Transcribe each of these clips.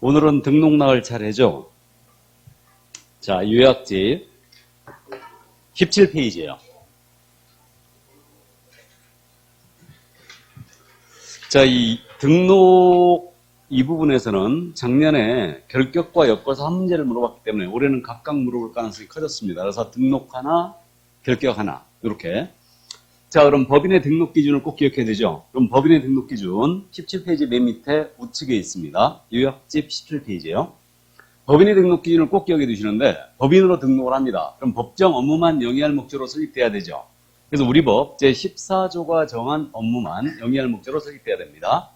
오늘은 등록 나갈 차례죠. 자, 요약집 17페이지예요. 자, 이 등록 이 부분에서는 작년에 결격과 엮어서 한 문제를 물어봤기 때문에 올해는 각각 물어볼 가능성이 커졌습니다. 그래서 등록 하나, 결격 하나 이렇게. 자, 그럼 법인의 등록 기준을 꼭 기억해야 되죠. 그럼 법인의 등록 기준 17페이지 맨 밑에 우측에 있습니다. 요약집 17페이지예요. 법인의 등록 기준을 꼭 기억해 두시는데 법인으로 등록을 합니다. 그럼 법정 업무만 영위할 목적으로 설립돼야 되죠. 그래서 우리 법 제14조가 정한 업무만 영위할 목적으로 설립돼야 됩니다.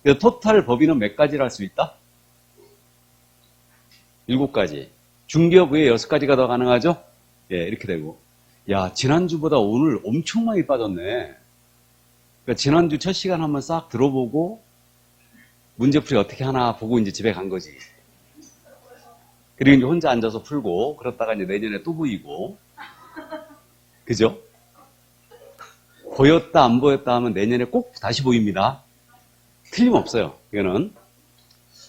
그래서 토탈 법인은 몇 가지를 할 수 있다? 7가지. 중개업 외에 6가지가 더 가능하죠? 예, 이렇게 되고. 야, 지난주보다 오늘 엄청 많이 빠졌네. 그러니까 지난주 첫 시간 한번 싹 들어보고 문제풀이 어떻게 하나 보고 이제 집에 간 거지. 그리고 이제 혼자 앉아서 풀고 그러다가 이제 내년에 또 보이고. 그죠? 보였다 안 보였다 하면 내년에 꼭 다시 보입니다. 틀림없어요. 이거는.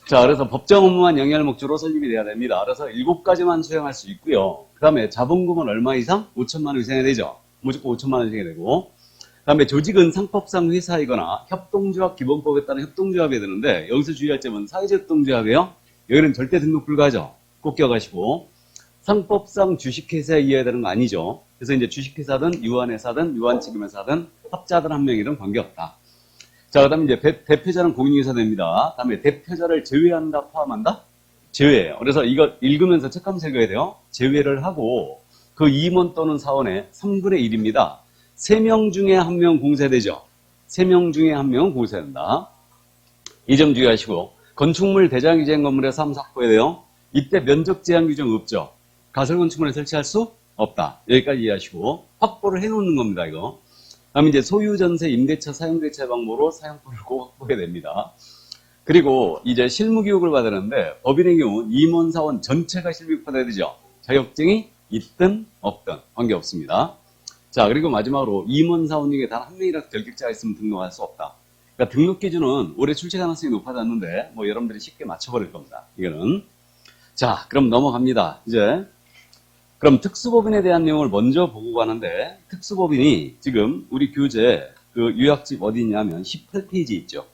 자, 그래서 법정 업무만 영위할 목적으로 설립이 돼야 됩니다. 그래서 7가지만 수행할 수 있고요. 그 다음에 자본금은 얼마 이상? 5천만 원 이상이 되죠. 무조건 5천만 원 이상이 되고. 그 다음에 조직은 상법상 회사이거나 협동조합 기본법에 따른 협동조합이 되는데 여기서 주의할 점은 사회적 협동조합이에요. 여기는 절대 등록 불가죠. 꼭 기억하시고. 상법상 주식회사에 이해해야 되는 거 아니죠. 그래서 이제 주식회사든 유한회사든 유한지금회사든 합자든 한 명이든 관계없다. 자, 그 다음에 이제 대표자는 공인중개사 됩니다. 그 다음에 대표자를 제외한다, 포함한다? 제외예요. 그래서 이거 읽으면서 책하면서 읽어야 돼요. 제외를 하고 그 임원 또는 사원의 3분의 1입니다. 3명 중에 1명 공세되죠. 3명 중에 1명은 공세된다. 이 점 주의하시고 건축물 대장 규제한 건물에서 사무소 확보해야 돼요. 이때 면적 제한 규정 없죠. 가설 건축물에 설치할 수 없다. 여기까지 이해하시고 확보를 해놓는 겁니다. 이거. 다음에 이제 소유 전세, 임대차, 사용대차 방법으로 사용법을 꼭 확보해야 됩니다. 그리고 이제 실무 교육을 받았는데 법인의 경우 임원 사원 전체가 실무 교육 받아야 되죠. 자격증이 있든 없든 관계없습니다. 자, 그리고 마지막으로 임원 사원 중에 단 한 명이라도 결격자가 있으면 등록할 수 없다. 그러니까 등록 기준은 올해 출제 가능성이 높아졌는데 뭐 여러분들이 쉽게 맞춰버릴 겁니다. 이거는. 자, 그럼 넘어갑니다. 이제 그럼 특수법인에 대한 내용을 먼저 보고 가는데 특수법인이 지금 우리 교재 그 요약집 어디 있냐면 18페이지 있죠.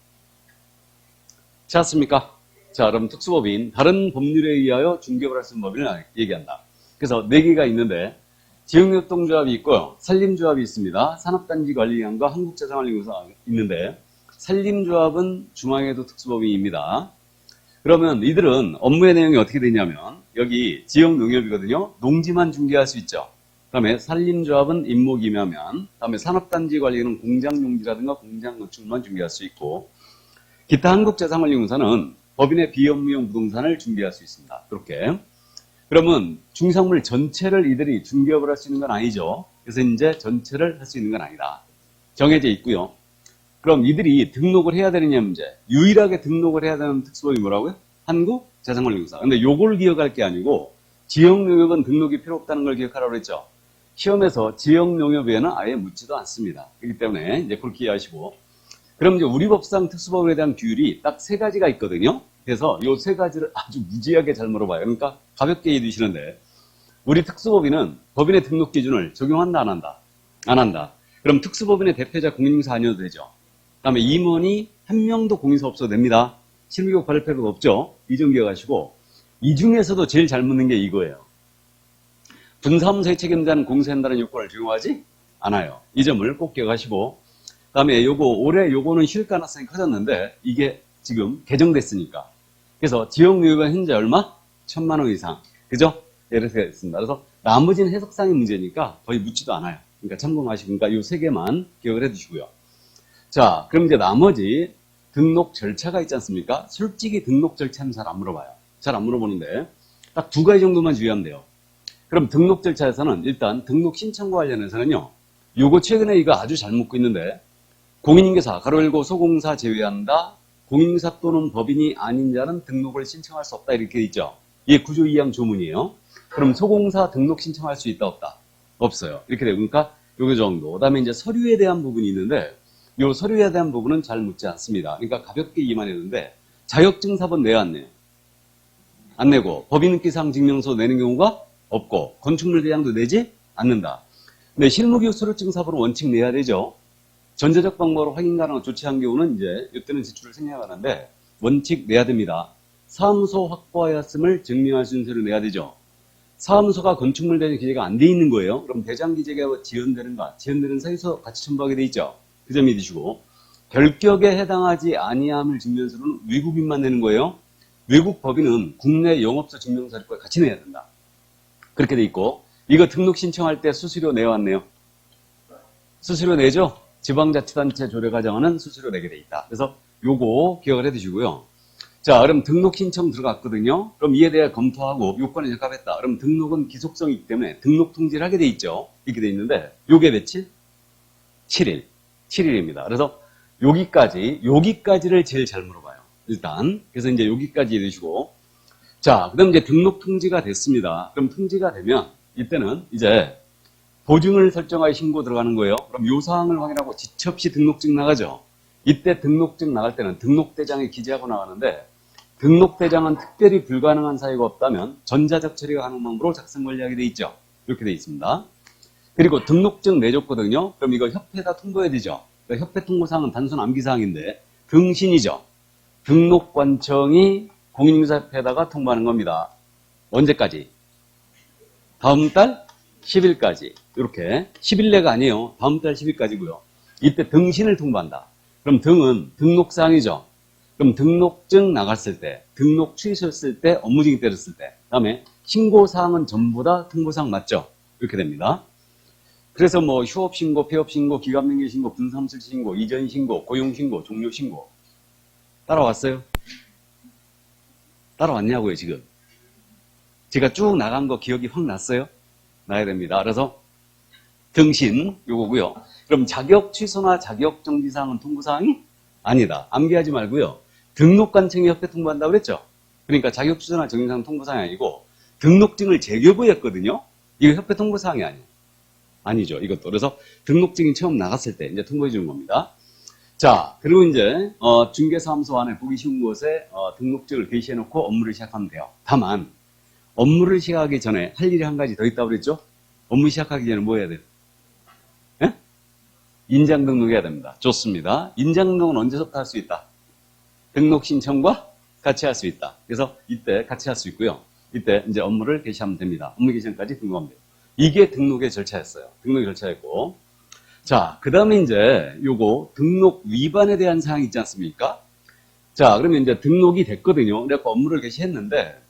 찾았습니까? 자, 그럼 특수법인 다른 법률에 의하여 중개업을 할 수 있는 법인을 얘기한다. 그래서 4개가 있는데 지역협동조합이 있고요. 산림조합이 있습니다. 산업단지관리위원회과 한국자산관리공사가 있는데 산림조합은 중앙에도 특수법인입니다. 그러면 이들은 업무의 내용이 어떻게 되냐면 여기 지역농협이거든요. 농지만 중개할 수 있죠. 그 다음에 산림조합은 임목임하면 그 다음에 산업단지관리는 공장용지라든가 공장건축만 중개할 수 있고 기타 한국자산관리공사는 법인의 비업무용 부동산을 중개할 수 있습니다. 그렇게. 그러면 중개상물 전체를 이들이 중개업을 할 수 있는 건 아니죠. 그래서 이제 전체를 할 수 있는 건 아니다. 정해져 있고요. 그럼 이들이 등록을 해야 되느냐 문제. 유일하게 등록을 해야 되는 특수법이 뭐라고요? 한국자산관리공사. 근데 요걸 기억할 게 아니고 지역농협은 등록이 필요 없다는 걸 기억하라고 했죠. 시험에서 지역농협에는 아예 묻지도 않습니다. 그렇기 때문에 이제 그걸 기억하시고. 그럼 이제 우리 법상 특수법에 대한 규율이 딱 3가지가 있거든요. 그래서 요 3가지를 아주 무지하게 잘 물어봐요. 그러니까 가볍게 이해해 주시는데 우리 특수법인은 법인의 등록 기준을 적용한다 안 한다? 안 한다. 그럼 특수법인의 대표자 공인중개사 아니어도 되죠. 그 다음에 임원이 한 명도 공인사 없어도 됩니다. 실무교육 받을 필요가 없죠. 이 점 기억하시고 이 중에서도 제일 잘 묻는 게 이거예요. 분사무소의 책임자는 공세한다는 요건을 적용하지 않아요. 이 점을 꼭 기억하시고 그 다음에 올해 요거는 쉴 가능성이 커졌는데 이게 지금 개정됐으니까 그래서 지역유효가 현재 얼마? 1,000만 원 이상. 그죠? 이렇게 됐습니다. 그래서 나머지는 해석상의 문제니까 거의 묻지도 않아요. 그러니까 참고하시고 그러니까 요 3개만 기억을 해 두시고요. 자, 그럼 이제 나머지 등록 절차가 있지 않습니까? 솔직히 등록 절차는 잘 안 물어봐요. 잘 안 물어보는데 딱 2가지 정도만 주의하면 돼요. 그럼 등록 절차에서는 일단 등록 신청과 관련해서는요. 요거 최근에 이거 아주 잘 묻고 있는데 공인중개사, 가로 열고 소공사 제외한다. 공인중개사 또는 법인이 아닌 자는 등록을 신청할 수 없다. 이렇게 있죠. 이게 구조 2항 조문이에요. 그럼 소공사 등록 신청할 수 있다 없다? 없어요. 이렇게 되고 그러니까 요거 정도. 그다음에 이제 서류에 대한 부분이 있는데 요 서류에 대한 부분은 잘 묻지 않습니다. 그러니까 가볍게 이해만 했는데 자격증 사본 내왔네요. 안 내고 법인인기사항 증명서 내는 경우가 없고 건축물 대장도 내지 않는다. 근데 실무기록 수료증 사본은 원칙 내야 되죠. 전자적 방법으로 확인 가능한 조치한 경우는 이제 이때는 제출을 생략하는데 원칙 내야 됩니다. 사무소 확보하였음을 증명할 순서를 내야 되죠. 사무소가 건축물 대장 기재가 안 돼 있는 거예요. 그럼 대장 기재가 지연되는가? 지연되는 사유서 같이 첨부하게 돼 있죠. 그 점 잊으시고 결격에 해당하지 아니함을 증명서는 외국인만 내는 거예요. 외국 법인은 국내 영업소 증명서를 같이 내야 된다. 그렇게 돼 있고 이거 등록 신청할 때 수수료 내왔네요. 수수료 내죠. 지방자치단체 조례 가정하는 수수료 내게 돼 있다. 그래서 요거 기억을 해 두시고요. 자, 그럼 등록 신청 들어갔거든요. 그럼 이에 대해 검토하고 요건에 적합했다. 그럼 등록은 기속성이기 때문에 등록 통지를 하게 돼 있죠. 이렇게 돼 있는데 요게 며칠? 7일. 7일입니다. 그래서 여기까지를 제일 잘 물어봐요. 일단. 그래서 이제 여기까지 해두시고. 자, 그 다음 이제 등록 통지가 됐습니다. 그럼 통지가 되면 이때는 이제 보증을 설정하여 신고 들어가는 거예요. 그럼 요 사항을 확인하고 지체 없이 등록증 나가죠. 이때 등록증 나갈 때는 등록대장에 기재하고 나가는데 등록대장은 특별히 불가능한 사유가 없다면 전자적 처리가 가능한 방법으로 작성 관리하게 돼 있죠. 이렇게 돼 있습니다. 그리고 등록증 내줬거든요. 그럼 이거 협회에다 통보해야 되죠. 그러니까 협회 통보사항은 단순 암기사항인데 등신이죠. 등록관청이 공인중개사협회에다가 통보하는 겁니다. 언제까지? 다음 달 10일까지. 이렇게 10일 내가 아니에요. 다음 달 10일까지고요. 이때 등신을 통보한다. 그럼 등은 등록사항이죠. 그럼 등록증 나갔을 때, 등록 취소했을 때, 업무증이 때렸을 때, 다음에 신고사항은 전부 다 통보사항 맞죠? 이렇게 됩니다. 그래서 뭐 휴업신고, 폐업신고, 기간명예신고, 분사무실신고, 이전신고, 고용신고, 종료신고 따라왔어요? 따라왔냐고요 지금? 제가 쭉 나간 거 기억이 확 났어요? 나야 됩니다. 그래서 등신 요거고요. 그럼 자격 취소나 자격 정지사항은 통보사항이 아니다. 암기하지 말고요. 등록관청이 협회 통보한다고 그랬죠? 그러니까 자격 취소나 정지사항 통보사항이 아니고 등록증을 재교부했거든요. 이거 협회 통보사항이 아니에요. 아니죠. 이것도. 그래서 등록증이 처음 나갔을 때 이제 통보해 주는 겁니다. 자, 그리고 이제 중개사무소 안에 보기 쉬운 곳에 등록증을 게시해 놓고 업무를 시작하면 돼요. 다만 업무를 시작하기 전에 할 일이 한 가지 더 있다고 그랬죠? 업무 시작하기 전에 뭐 해야 돼요? 예? 인장 등록해야 됩니다. 좋습니다. 인장 등록은 언제부터 할 수 있다? 등록 신청과 같이 할 수 있다. 그래서 이때 같이 할 수 있고요. 이때 이제 업무를 게시하면 됩니다. 업무 게시전까지 등록하면 돼요. 이게 등록의 절차였어요. 등록의 절차였고. 자, 그 다음에 이제 요거 등록 위반에 대한 사항이 있지 않습니까? 자, 그러면 이제 등록이 됐거든요. 그래서 업무를 개시했는데,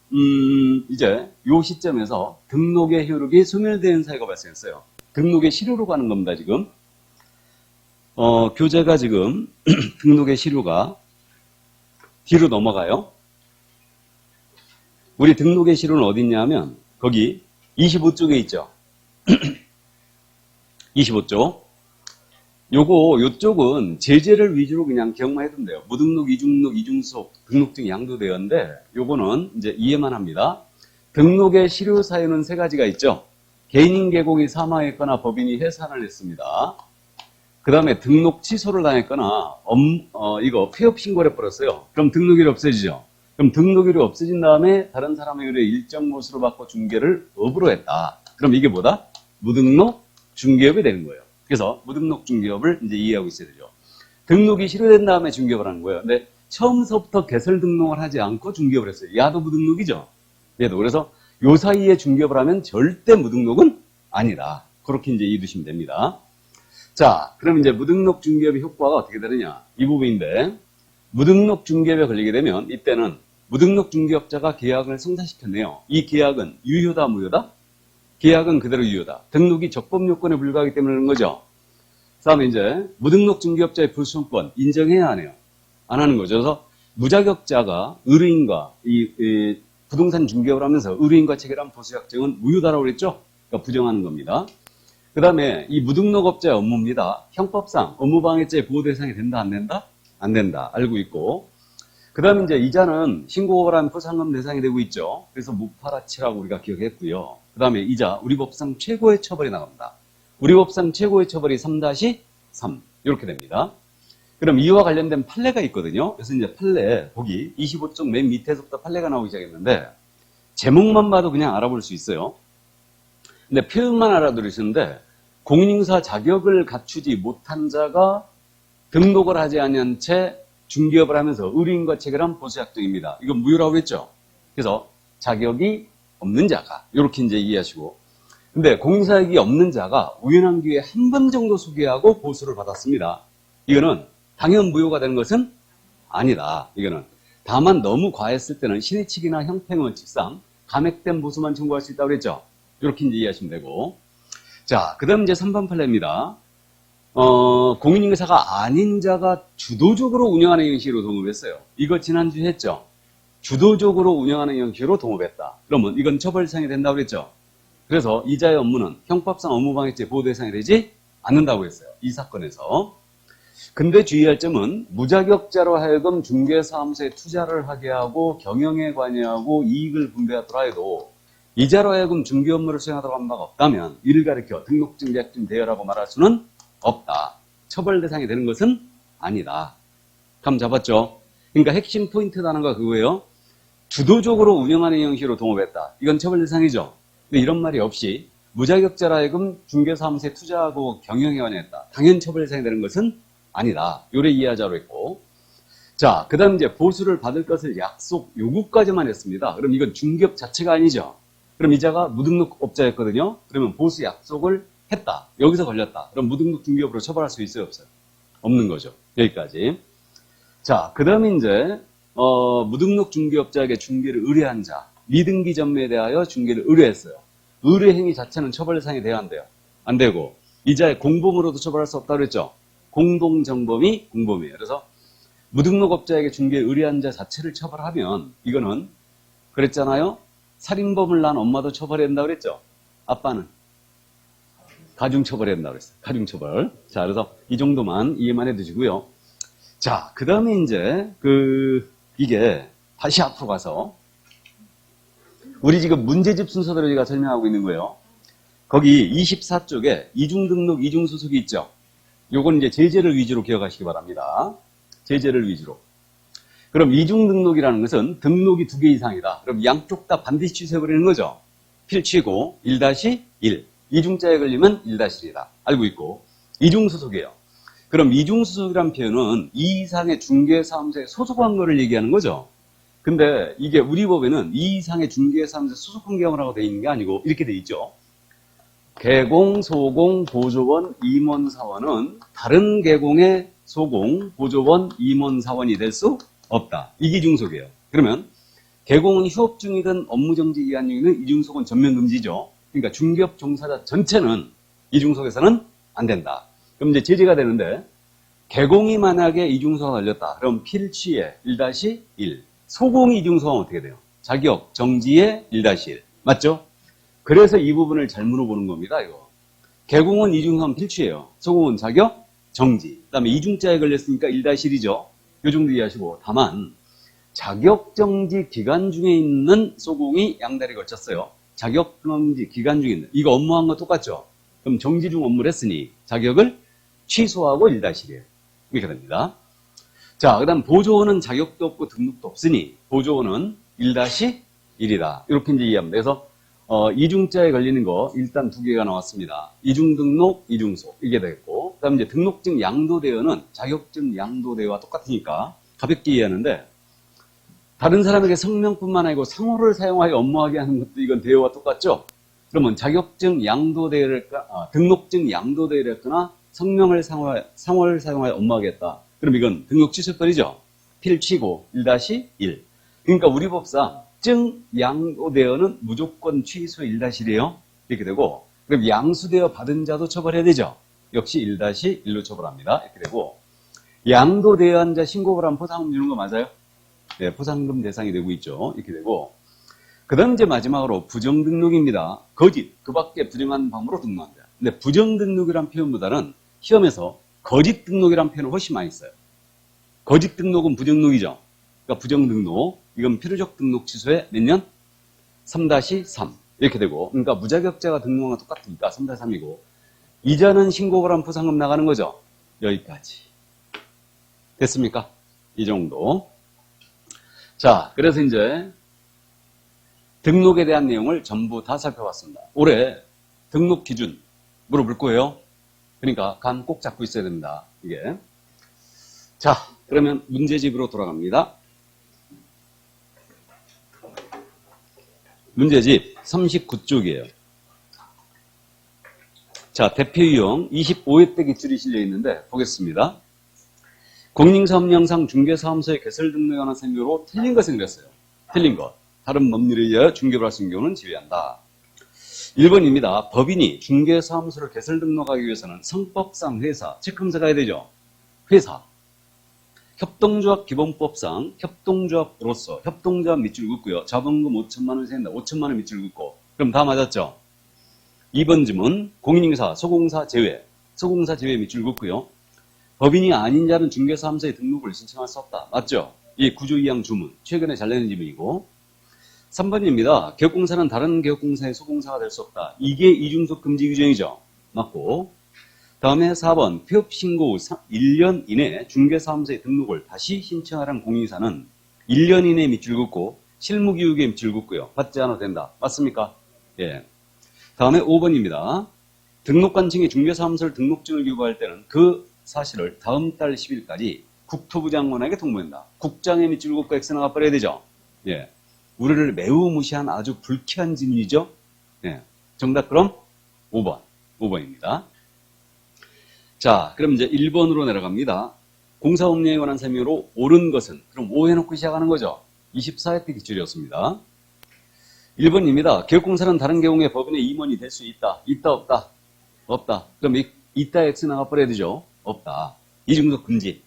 이제 요 시점에서 등록의 효력이 소멸되는 사유가 발생했어요. 등록의 실효로 가는 겁니다, 지금. 교재가 지금 등록의 실효가 뒤로 넘어가요. 우리 등록의 실효는 어디 있냐면, 거기 25쪽에 있죠. 25쪽. 요쪽은 제재를 위주로 그냥 기억만 해두면 돼요. 무등록, 이중록, 이중속, 등록증이 양도되었는데, 요거는 이제 이해만 합니다. 등록의 실효 사유는 세 가지가 있죠. 개인인 계곡이 사망했거나 법인이 해산을 했습니다. 그 다음에 등록 취소를 당했거나, 이거 폐업 신고를 해버렸어요. 그럼 등록일이 없어지죠. 그럼 등록일이 없어진 다음에 다른 사람의 의뢰 일정 모수로 받고 중개를 업으로 했다. 그럼 이게 뭐다? 무등록 중개업이 되는 거예요. 그래서 무등록 중개업을 이제 이해하고 있어야 되죠. 등록이 실효된 다음에 중개업을 하는 거예요. 근데 처음서부터 개설 등록을 하지 않고 중개업을 했어요. 야도 무등록이죠. 얘도. 그래서 요 사이에 중개업을 하면 절대 무등록은 아니다. 그렇게 이제 이해 두시면 됩니다. 자, 그럼 이제 무등록 중개업의 효과가 어떻게 되느냐. 이 부분인데, 무등록 중개업에 걸리게 되면 이때는 무등록 중개업자가 계약을 성사시켰네요. 이 계약은 유효다, 무효다? 계약은 그대로 유효다. 등록이 적법 요건에 불과하기 때문에 그런 거죠. 그 다음에 이제 무등록 중개업자의 불소유권 인정해야 하네요. 안 하는 거죠. 그래서 무자격자가 의뢰인과 이 부동산 중개업을 하면서 의뢰인과 체결한 보수약정은 무효다라고 그랬죠. 그러니까 부정하는 겁니다. 그 다음에 이 무등록업자의 업무입니다. 형법상 업무방해죄 보호 대상이 된다, 안 된다? 안 된다. 알고 있고. 그 다음에 이제 이자는 신고거란 포상금 대상이 되고 있죠. 그래서 무파라치라고 우리가 기억했고요. 그 다음에 이자, 우리 법상 최고의 처벌이 나갑니다. 우리 법상 최고의 처벌이 3-3. 이렇게 됩니다. 그럼 이와 관련된 판례가 있거든요. 그래서 이제 판례, 보기 25쪽 맨 밑에서부터 판례가 나오기 시작했는데, 제목만 봐도 그냥 알아볼 수 있어요. 근데 표현만 알아들으시는데 공인인사 자격을 갖추지 못한 자가 등록을 하지 않은 채 중개업을 하면서 의뢰인과 체결한 보수약정입니다. 이건 무효라고 했죠. 그래서 자격이 없는 자가 이렇게 이제 이해하시고, 근데 공인사격이 없는 자가 우연한 기회에 한 번 정도 소개하고 보수를 받았습니다. 이거는 당연 무효가 되는 것은 아니다. 이거는 다만 너무 과했을 때는 신의칙이나 형평원칙상 감액된 보수만 청구할 수 있다고 그랬죠. 이렇게 이제 이해하시면 되고, 자, 그 다음 이제 3번 판례입니다. 공인인사가 아닌 자가 주도적으로 운영하는 형식으로 동업했어요. 이거 지난주에 했죠. 주도적으로 운영하는 형식으로 동업했다. 그러면 이건 처벌 대상이 된다고 그랬죠. 그래서 이자의 업무는 형법상 업무방해죄 보호 대상이 되지 않는다고 했어요. 이 사건에서. 근데 주의할 점은 무자격자로 하여금 중개사무소에 투자를 하게 하고 경영에 관여하고 이익을 분배하더라 해도 이자로 하여금 중개 업무를 수행하도록 한 바가 없다면 이를 가리켜 등록증, 계약증 대여라고 말할 수는 없다. 처벌 대상이 되는 것은 아니다. 감 잡았죠? 그러니까 핵심 포인트 단어가 그거예요. 주도적으로 운영하는 형식으로 동업했다. 이건 처벌 대상이죠. 근데 이런 말이 없이 무자격자로 하여금 중개사무소에 투자하고 경영에 관여했다. 당연 처벌 대상이 되는 것은 아니다. 요래 이해하자로 했고. 자, 그 다음 이제 보수를 받을 것을 약속, 요구까지만 했습니다. 그럼 이건 중개업 자체가 아니죠. 그럼 이자가 무등록업자였거든요. 그러면 보수 약속을 했다. 여기서 걸렸다. 그럼 무등록 중개업으로 처벌할 수 있어요, 없어요? 없는 거죠. 여기까지. 자, 그 다음에 이제 무등록 중개업자에게 중개를 의뢰한 자, 미등기 전매에 대하여 중개를 의뢰했어요. 의뢰 행위 자체는 처벌 대상이 돼야 안 돼요. 안 되고 이자의 공범으로도 처벌할 수 없다고 그랬죠. 공동정범이 공범이에요. 그래서 무등록업자에게 중개를 의뢰한 자 자체를 처벌하면 이거는 그랬잖아요. 살인범을 낳은 엄마도 처벌해야 된다고 그랬죠. 아빠는 가중처벌해야 된다고 그랬어요. 가중처벌. 자, 그래서 이 정도만 이해만 해두시고요. 자, 그 다음에 이제 이게 다시 앞으로 가서 우리 지금 문제집 순서대로 제가 설명하고 있는 거예요. 거기 24쪽에 이중등록, 이중소속이 있죠. 요건 이제 제재를 위주로 기억하시기 바랍니다. 제재를 위주로. 그럼 이중등록이라는 것은 등록이 2개 이상이다. 그럼 양쪽 다 반드시 취소해버리는 거죠. 필취고 1-1. 이중자에 걸리면 1-1이다. 알고 있고. 이중소속이에요. 그럼 이중소속이라는 표현은 이 이상의 중개사무소에 소속한 거를 얘기하는 거죠. 근데 이게 우리 법에는 이 이상의 중개사무소에 소속한 경우라고 되어 있는 게 아니고 이렇게 되어 있죠. 개공, 소공, 보조원, 임원사원은 다른 개공의 소공, 보조원, 임원사원이 될 수 없다. 이게 이중소속이에요. 그러면 개공은 휴업 중이든 업무정지 기간 중이든 이중소속은 전면금지죠. 그러니까 중개업 종사자 전체는 이중소속에서는 안 된다. 그럼 이제 제재가 되는데 개공이 만약에 이중소속가 걸렸다. 그럼 필취에 1-1. 소공이 이중소속하면 어떻게 돼요? 자격 정지에 1-1. 맞죠? 그래서 이 부분을 잘 물어보는 겁니다. 이거. 개공은 이중소속하면 필취예요. 소공은 자격 정지. 그 다음에 이중자에 걸렸으니까 1-1이죠. 요 정도 이해하시고. 다만 자격 정지 기간 중에 있는 소공이 양다리 걸쳤어요. 자격 정지 기간 중에 있는. 이거 업무한 거 똑같죠? 그럼 정지 중 업무를 했으니 자격을 취소하고 1-1이에요. 이렇게 됩니다. 자, 그 다음 보조원은 자격도 없고 등록도 없으니 보조원은 1-1이다. 이렇게 이제 이해합니다. 그래서 이중자에 걸리는 거 일단 2개가 나왔습니다. 이중등록, 이중소 이게 되겠고, 그 다음 이제 등록증 양도대여는 자격증 양도대여와 똑같으니까 가볍게 이해하는데 다른 사람에게 성명뿐만 아니고 상호를 사용하여 업무하게 하는 것도 이건 대여와 똑같죠? 그러면 자격증 양도대여를 등록증 양도대여를 했거나 성명을 상호를 사용하여 업무하겠다. 그럼 이건 등록 취소벌이죠. 필취고 1-1. 그러니까 우리 법상 증 양도대여는 무조건 취소 1-1이에요. 이렇게 되고, 그럼 양수대여 받은 자도 처벌해야 되죠. 역시 1-1로 처벌합니다. 이렇게 되고, 양도대여한 자 신고를 하면 포상금 주는 거 맞아요? 네, 포상금 대상이 되고 있죠. 이렇게 되고, 그 다음 이제 마지막으로 부정등록입니다. 거짓, 그 밖에 부정한 방법으로 등록한다. 근데 부정등록이란 표현보다는 시험에서 거짓 등록이란 표현을 훨씬 많이 써요. 거짓 등록은 부정등록이죠. 그러니까 부정등록, 이건 필요적 등록 취소에 몇 년? 3-3 이렇게 되고, 그러니까 무자격자가 등록한 건 똑같으니까 3-3이고, 이자는 신고를 하면 포상금 나가는 거죠. 여기까지. 됐습니까? 이 정도. 자, 그래서 이제 등록에 대한 내용을 전부 다 살펴봤습니다. 올해 등록 기준 물어볼 거예요. 그러니까 감 꼭 잡고 있어야 됩니다. 이게. 자, 그러면 문제집으로 돌아갑니다. 문제집 39쪽이에요. 자, 대표 유형 25회 기출이 실려 있는데 보겠습니다. 공인사업령상 중개사무소의 개설 등록에 관한 설명으로 틀린 것은 그랬어요. 틀린 것. 다른 법률에 의하여 중개를 할 수 있는 경우는 제외한다. 1번입니다. 법인이 중개사무소를 개설 등록하기 위해서는 성법상 회사, 체크검사 가야 되죠. 회사. 협동조합 기본법상 협동조합으로서 협동조합 밑줄 긋고요. 자본금 5천만 원이 생긴다. 5천만 원 밑줄 긋고. 그럼 다 맞았죠? 2번 질문. 공인인사, 소공사 제외. 소공사 제외 밑줄 긋고요. 법인이 아닌 자는 중개사무소에 등록을 신청할 수 없다. 맞죠? 이 구조 이항 주문. 최근에 잘 내는 질문이고. 3번입니다. 개업공사는 다른 개업공사의 소공사가 될 수 없다. 이게 이중속 금지 규정이죠. 맞고. 다음에 4번. 폐업 신고 후 1년 이내 중개사무소에 등록을 다시 신청하라는 공인사는 1년 이내에 밑줄 긋고 실무교육에 밑줄 긋고요. 받지 않아도 된다. 맞습니까? 예. 다음에 5번입니다. 등록관청이 중개사무소를 등록증을 교부할 때는 그 사실을 다음 달 10일까지 국토부 장관에게 통보한다. 국장에 밑줄 긋고 X나가 버려야 되죠. 예. 우리를 매우 무시한 아주 불쾌한 질문이죠. 예. 정답 그럼 5번. 5번입니다. 자, 그럼 이제 1번으로 내려갑니다. 공사법령에 관한 설명으로 옳은 것은, 그럼 O 해놓고 시작하는 거죠. 24회 때 기출이었습니다. 1번입니다. 개업공사는 다른 경우에 법인의 임원이 될 수 있다. 있다, 없다? 없다. 그럼 있다 X 나가버려야 되죠. 없다. 이중속 금지.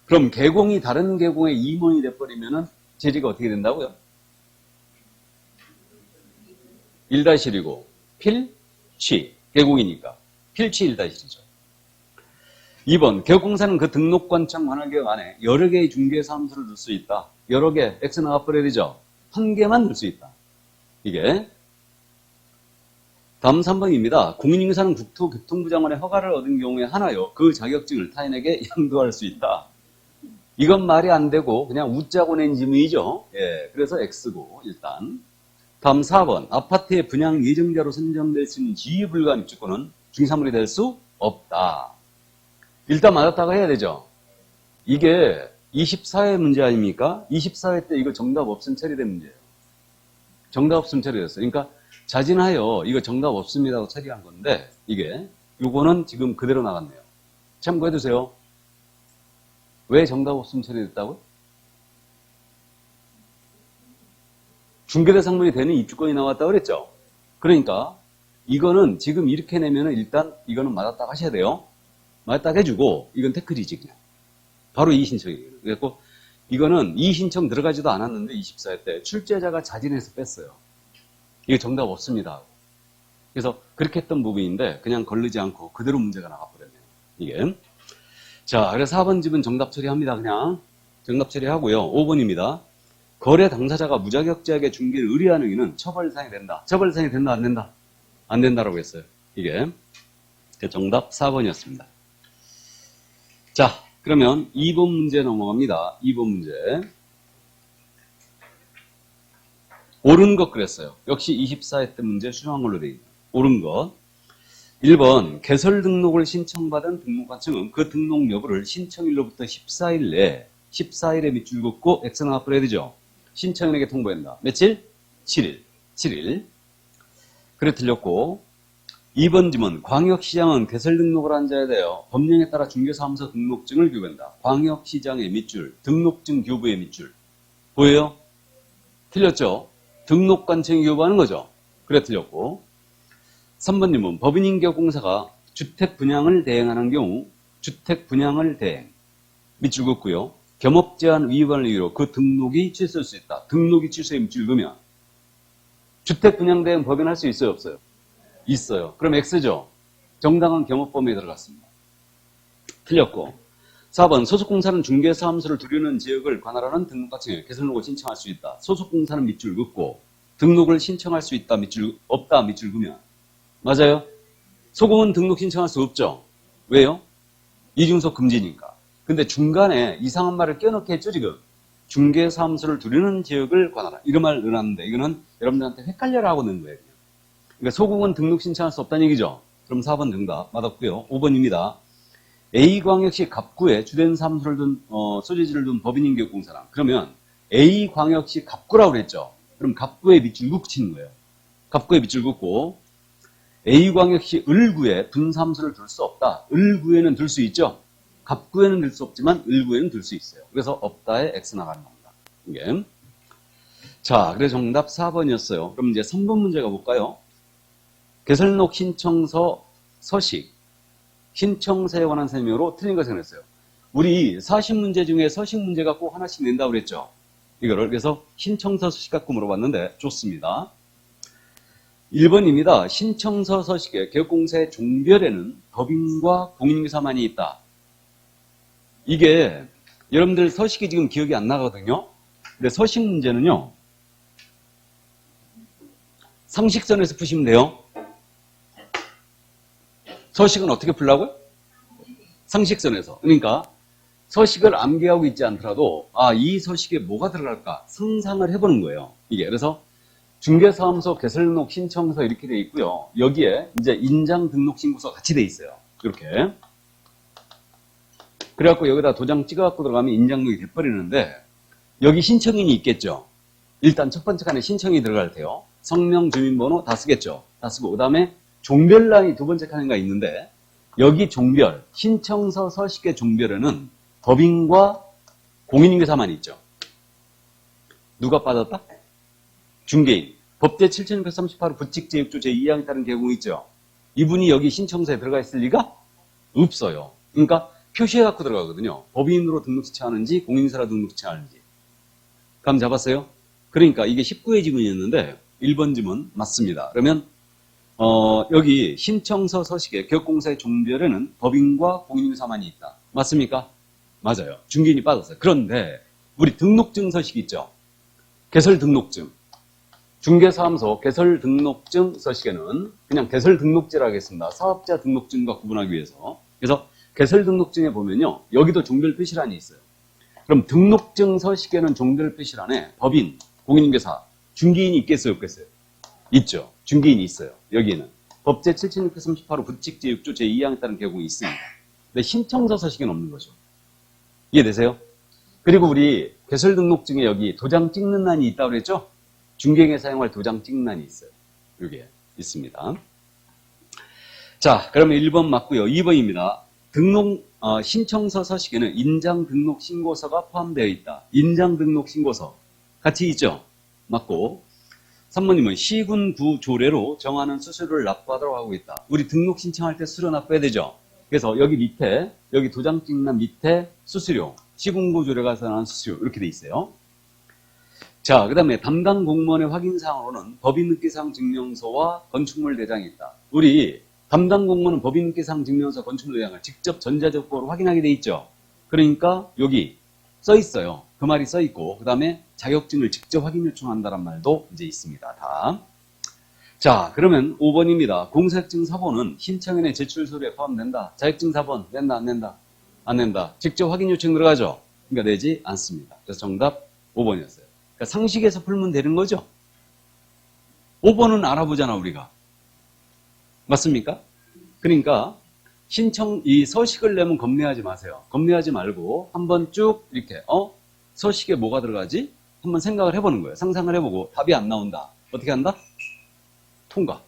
그럼 개공이 다른 개공의 임원이 돼버리면은 제지가 어떻게 된다고요? 1-1이고 필취. 개공이니까. 필취 1-1이죠. 2번. 개업공사는 그 등록관청 관할개혁 안에 여러 개의 중개사무소를 넣을 수 있다. 여러 개. X 나가버려야 되죠. 한 개만 넣을 수 있다. 이게. 다음 3번입니다. 공인인사는 국토교통부 장관의 허가를 얻은 경우에 하나요. 그 자격증을 타인에게 양도할 수 있다. 이건 말이 안 되고 그냥 웃자고 낸 질문이죠. 예, 그래서 X고 일단. 다음 4번. 아파트의 분양 예정자로 선정될 수 있는 지위불가한 입주권은 중개사물이 될 수 없다. 일단 맞았다고 해야 되죠. 이게 24회 문제 아닙니까? 24회 때 이거 정답 없음 처리된 문제예요. 정답 없음 처리됐어요. 그러니까 자진하여 이거 정답 없습니다고 처리한 건데 이게 요거는 지금 그대로 나갔네요. 참고해두세요. 왜 정답 없음 처리됐다고요? 중개대상물이 되는 입주권이 나왔다고 그랬죠? 그러니까 이거는 지금 이렇게 내면은 일단 이거는 맞았다고 하셔야 돼요. 맞았다고 해주고 이건 태클이지 그냥. 바로 이의신청이에요. 그래서 이거는 이의신청 들어가지도 않았는데 24회 때 출제자가 자진해서 뺐어요. 이게 정답 없습니다. 그래서 그렇게 했던 부분인데 그냥 걸르지 않고 그대로 문제가 나가버렸네요. 이게. 자, 그래서 4번 집은 정답 처리합니다. 그냥 정답 처리하고요. 5번입니다. 거래 당사자가 무자격자에게 중개를 의뢰하는 의는 처벌사항이 된다. 처벌사항이 된다, 안 된다? 안 된다라고 했어요. 이게. 정답 4번이었습니다. 자, 그러면 2번 문제 넘어갑니다. 2번 문제. 옳은 것 그랬어요. 역시 24회 때 문제 수정한 걸로 되어 있네요. 옳은 것. 1번. 개설 등록을 신청받은 등록관청은 그 등록 여부를 신청일로부터 14일 내에 14일에 밑줄 긋고 X나 app를 해야 되죠. 신청인에게 통보한다. 며칠? 7일. 7일. 그래 틀렸고. 2번 지문. 광역시장은 개설 등록을 한 자에 대하여 법령에 따라 중개사무소 등록증을 교부한다. 광역시장의 밑줄. 등록증 교부의 밑줄. 보여요? 틀렸죠? 등록관청이 교부하는 거죠. 그래 틀렸고. 3번 질문. 법인인 개업공사가 주택 분양을 대행하는 경우 주택 분양을 대행 밑줄 긋고요. 겸업제한 위반을 이유로 그 등록이 취소될 수 있다. 등록이 취소에 밑줄 그으면 주택 분양 대행 법인할 수 있어요, 없어요? 있어요. 그럼 X죠. 정당한 겸업범위에 들어갔습니다. 틀렸고. 4번. 소속공사는 중개사무소를 두려는 지역을 관할하는 등록관청에 개설 등록을 신청할 수 있다. 소속공사는 밑줄 긋고 등록을 신청할 수 있다. 밑줄 없다. 밑줄 그으면 맞아요? 소공은 등록 신청할 수 없죠. 왜요? 이중속 금지니까. 근데 중간에 이상한 말을 껴넣게 했죠, 지금. 중개사무소를 두르는 지역을 관하라. 이런 말을 넣어놨는데 이거는 여러분들한테 헷갈려라 하고 넣은 거예요. 그러니까 소국은 등록 신청할 수 없다는 얘기죠. 그럼 4번 정답 맞았고요. 5번입니다. A광역시 갑구에 주된 사무소를 둔 소재지를 둔 법인인격공사람. 그러면 A광역시 갑구라고 그랬죠. 그럼 갑구에 밑줄 긋고 치는 거예요. 갑구에 밑줄 긋고 A광역시 을구에 분사무소를 둘 수 없다. 을구에는 둘 수 있죠. 갑구에는 둘 수 없지만 을구에는 둘 수 있어요. 그래서 없다에 X 나가는 겁니다. 이게. 자, 그래서 정답 4번이었어요. 그럼 이제 3번 문제 가볼까요? 개설록 신청서 서식. 신청서에 관한 설명으로 틀린 것을 냈어요. 우리 40문제 중에 서식 문제가 꼭 하나씩 낸다고 그랬죠. 이거를. 그래서 신청서 서식 갖고 물어봤는데 좋습니다. 1번입니다. 신청서 서식의 개업공사의 종별에는 법인과 공인인사만이 있다. 이게 여러분들 서식이 지금 기억이 안 나거든요. 근데 서식 문제는요. 상식선에서 푸시면 돼요. 서식은 어떻게 풀라고요? 상식선에서. 그러니까 서식을 암기하고 있지 않더라도 이 서식에 뭐가 들어갈까 상상을 해보는 거예요. 이게. 그래서 중개사무소 개설등록 신청서 이렇게 돼 있고요. 여기에 이제 인장 등록 신고서 같이 돼 있어요. 이렇게. 그래갖고 여기다 도장 찍어갖고 들어가면 인장록이 돼버리는데 여기 신청인이 있겠죠. 일단 첫 번째 칸에 신청이 들어갈 테요. 성명, 주민번호 다 쓰겠죠. 다 쓰고 그 다음에 종별란이 두 번째 칸인가 있는데 여기 종별, 신청서 서식의 종별에는 법인과 공인인계사만 있죠. 누가 빠졌다? 중개인. 법제 7638호 부칙제육조 제2항에 따른 개공이 있죠. 이분이 여기 신청서에 들어가 있을 리가 없어요. 그러니까 표시해갖고 들어가거든요. 법인으로 등록 신청하는지 공인인사로 등록 신청하는지. 감 잡았어요? 그러니까 이게 19회 지문이었는데 1번 지문 맞습니다. 그러면 여기 신청서 서식의 개업공사의 종별에는 법인과 공인인사만이 있다. 맞습니까? 맞아요. 중개인이 빠졌어요. 그런데 우리 등록증 서식 있죠. 개설등록증. 중개사무소 개설등록증 서식에는 그냥 개설등록제라고 하겠습니다. 사업자 등록증과 구분하기 위해서. 그래서 개설등록증에 보면요. 여기도 종별 표시란이 있어요. 그럼 등록증 서식에는 종별 표시란에 법인, 공인인계사, 중개인이 있겠어요? 없겠어요? 있죠. 중개인이 있어요. 여기는. 법제 7638호 부칙제6조 제2항에 따른 개공이 있습니다. 근데 신청서 서식은 없는 거죠. 이해되세요? 그리고 우리 개설등록증에 여기 도장 찍는 난이 있다고 그랬죠? 중개인에 사용할 도장 찍는 난이 있어요. 여기에 있습니다. 자, 그러면 1번 맞고요. 2번입니다. 신청서 서식에는 인장등록신고서가 포함되어 있다. 인장등록신고서. 같이 있죠? 맞고. 3번님은 시군구 조례로 정하는 수수료를 납부하도록 하고 있다. 우리 등록 신청할 때 수수료 납부해야 되죠? 그래서 여기 밑에, 여기 도장 찍는 밑에 수수료, 시군구 조례가 정하는 수수료 이렇게 돼 있어요. 자, 그 다음에 담당 공무원의 확인사항으로는 법인등기상 증명서와 건축물 대장이 있다. 우리 담당 공무원은 법인등기상 증명서, 건축물 대장을 직접 전자적으로 확인하게 돼 있죠. 그러니까 여기 써 있어요. 그 말이 써 있고, 그 다음에 자격증을 직접 확인 요청한다는 말도 이제 있습니다. 다. 자, 그러면 5번입니다. 공사자격증 사본은 신청인의 제출 서류에 포함된다. 자격증 사본 낸다, 안 낸다? 안 낸다. 직접 확인 요청 들어가죠? 그러니까 내지 않습니다. 그래서 정답 5번이었어요. 그러니까 상식에서 풀면 되는 거죠? 5번은 알아보잖아, 우리가. 맞습니까? 그러니까 이 서식을 내면 겁내하지 마세요. 겁내하지 말고 한번 쭉 이렇게 서식에 뭐가 들어가지? 한번 생각을 해보는 거예요. 상상을 해보고 답이 안 나온다. 어떻게 한다? 통과.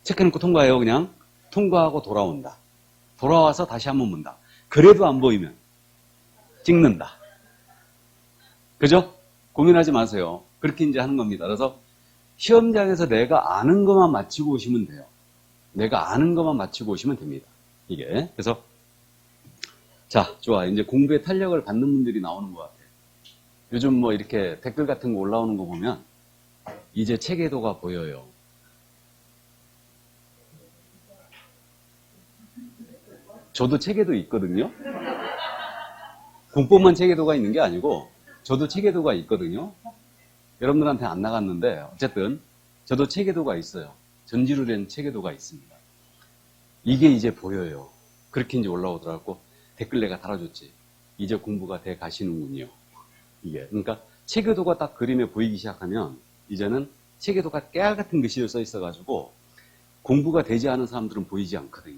체크해놓고 통과해요. 그냥 통과하고 돌아온다. 돌아와서 다시 한번 문다. 그래도 안 보이면 찍는다. 그죠? 고민하지 마세요. 그렇게 이제 하는 겁니다. 그래서 시험장에서 내가 아는 것만 맞히고 오시면 돼요. 내가 아는 것만 맞히고 오시면 됩니다. 이게. 그래서 자, 좋아. 이제 공부에 탄력을 받는 분들이 나오는 것 같아요. 요즘 뭐 이렇게 댓글 같은 거 올라오는 거 보면 이제 체계도가 보여요. 저도 체계도 있거든요. 공법만 체계도가 있는 게 아니고 저도 체계도가 있거든요. 여러분들한테 안 나갔는데 어쨌든 저도 체계도가 있어요. 전지로 된 체계도가 있습니다. 이게 이제 보여요. 그렇게 이제 올라오더라고. 댓글 내가 달아줬지. 이제 공부가 돼 가시는군요. 이게. 그러니까 체계도가 딱 그림에 보이기 시작하면 이제는 체계도가 깨알 같은 글씨로 써 있어가지고 공부가 되지 않은 사람들은 보이지 않거든요.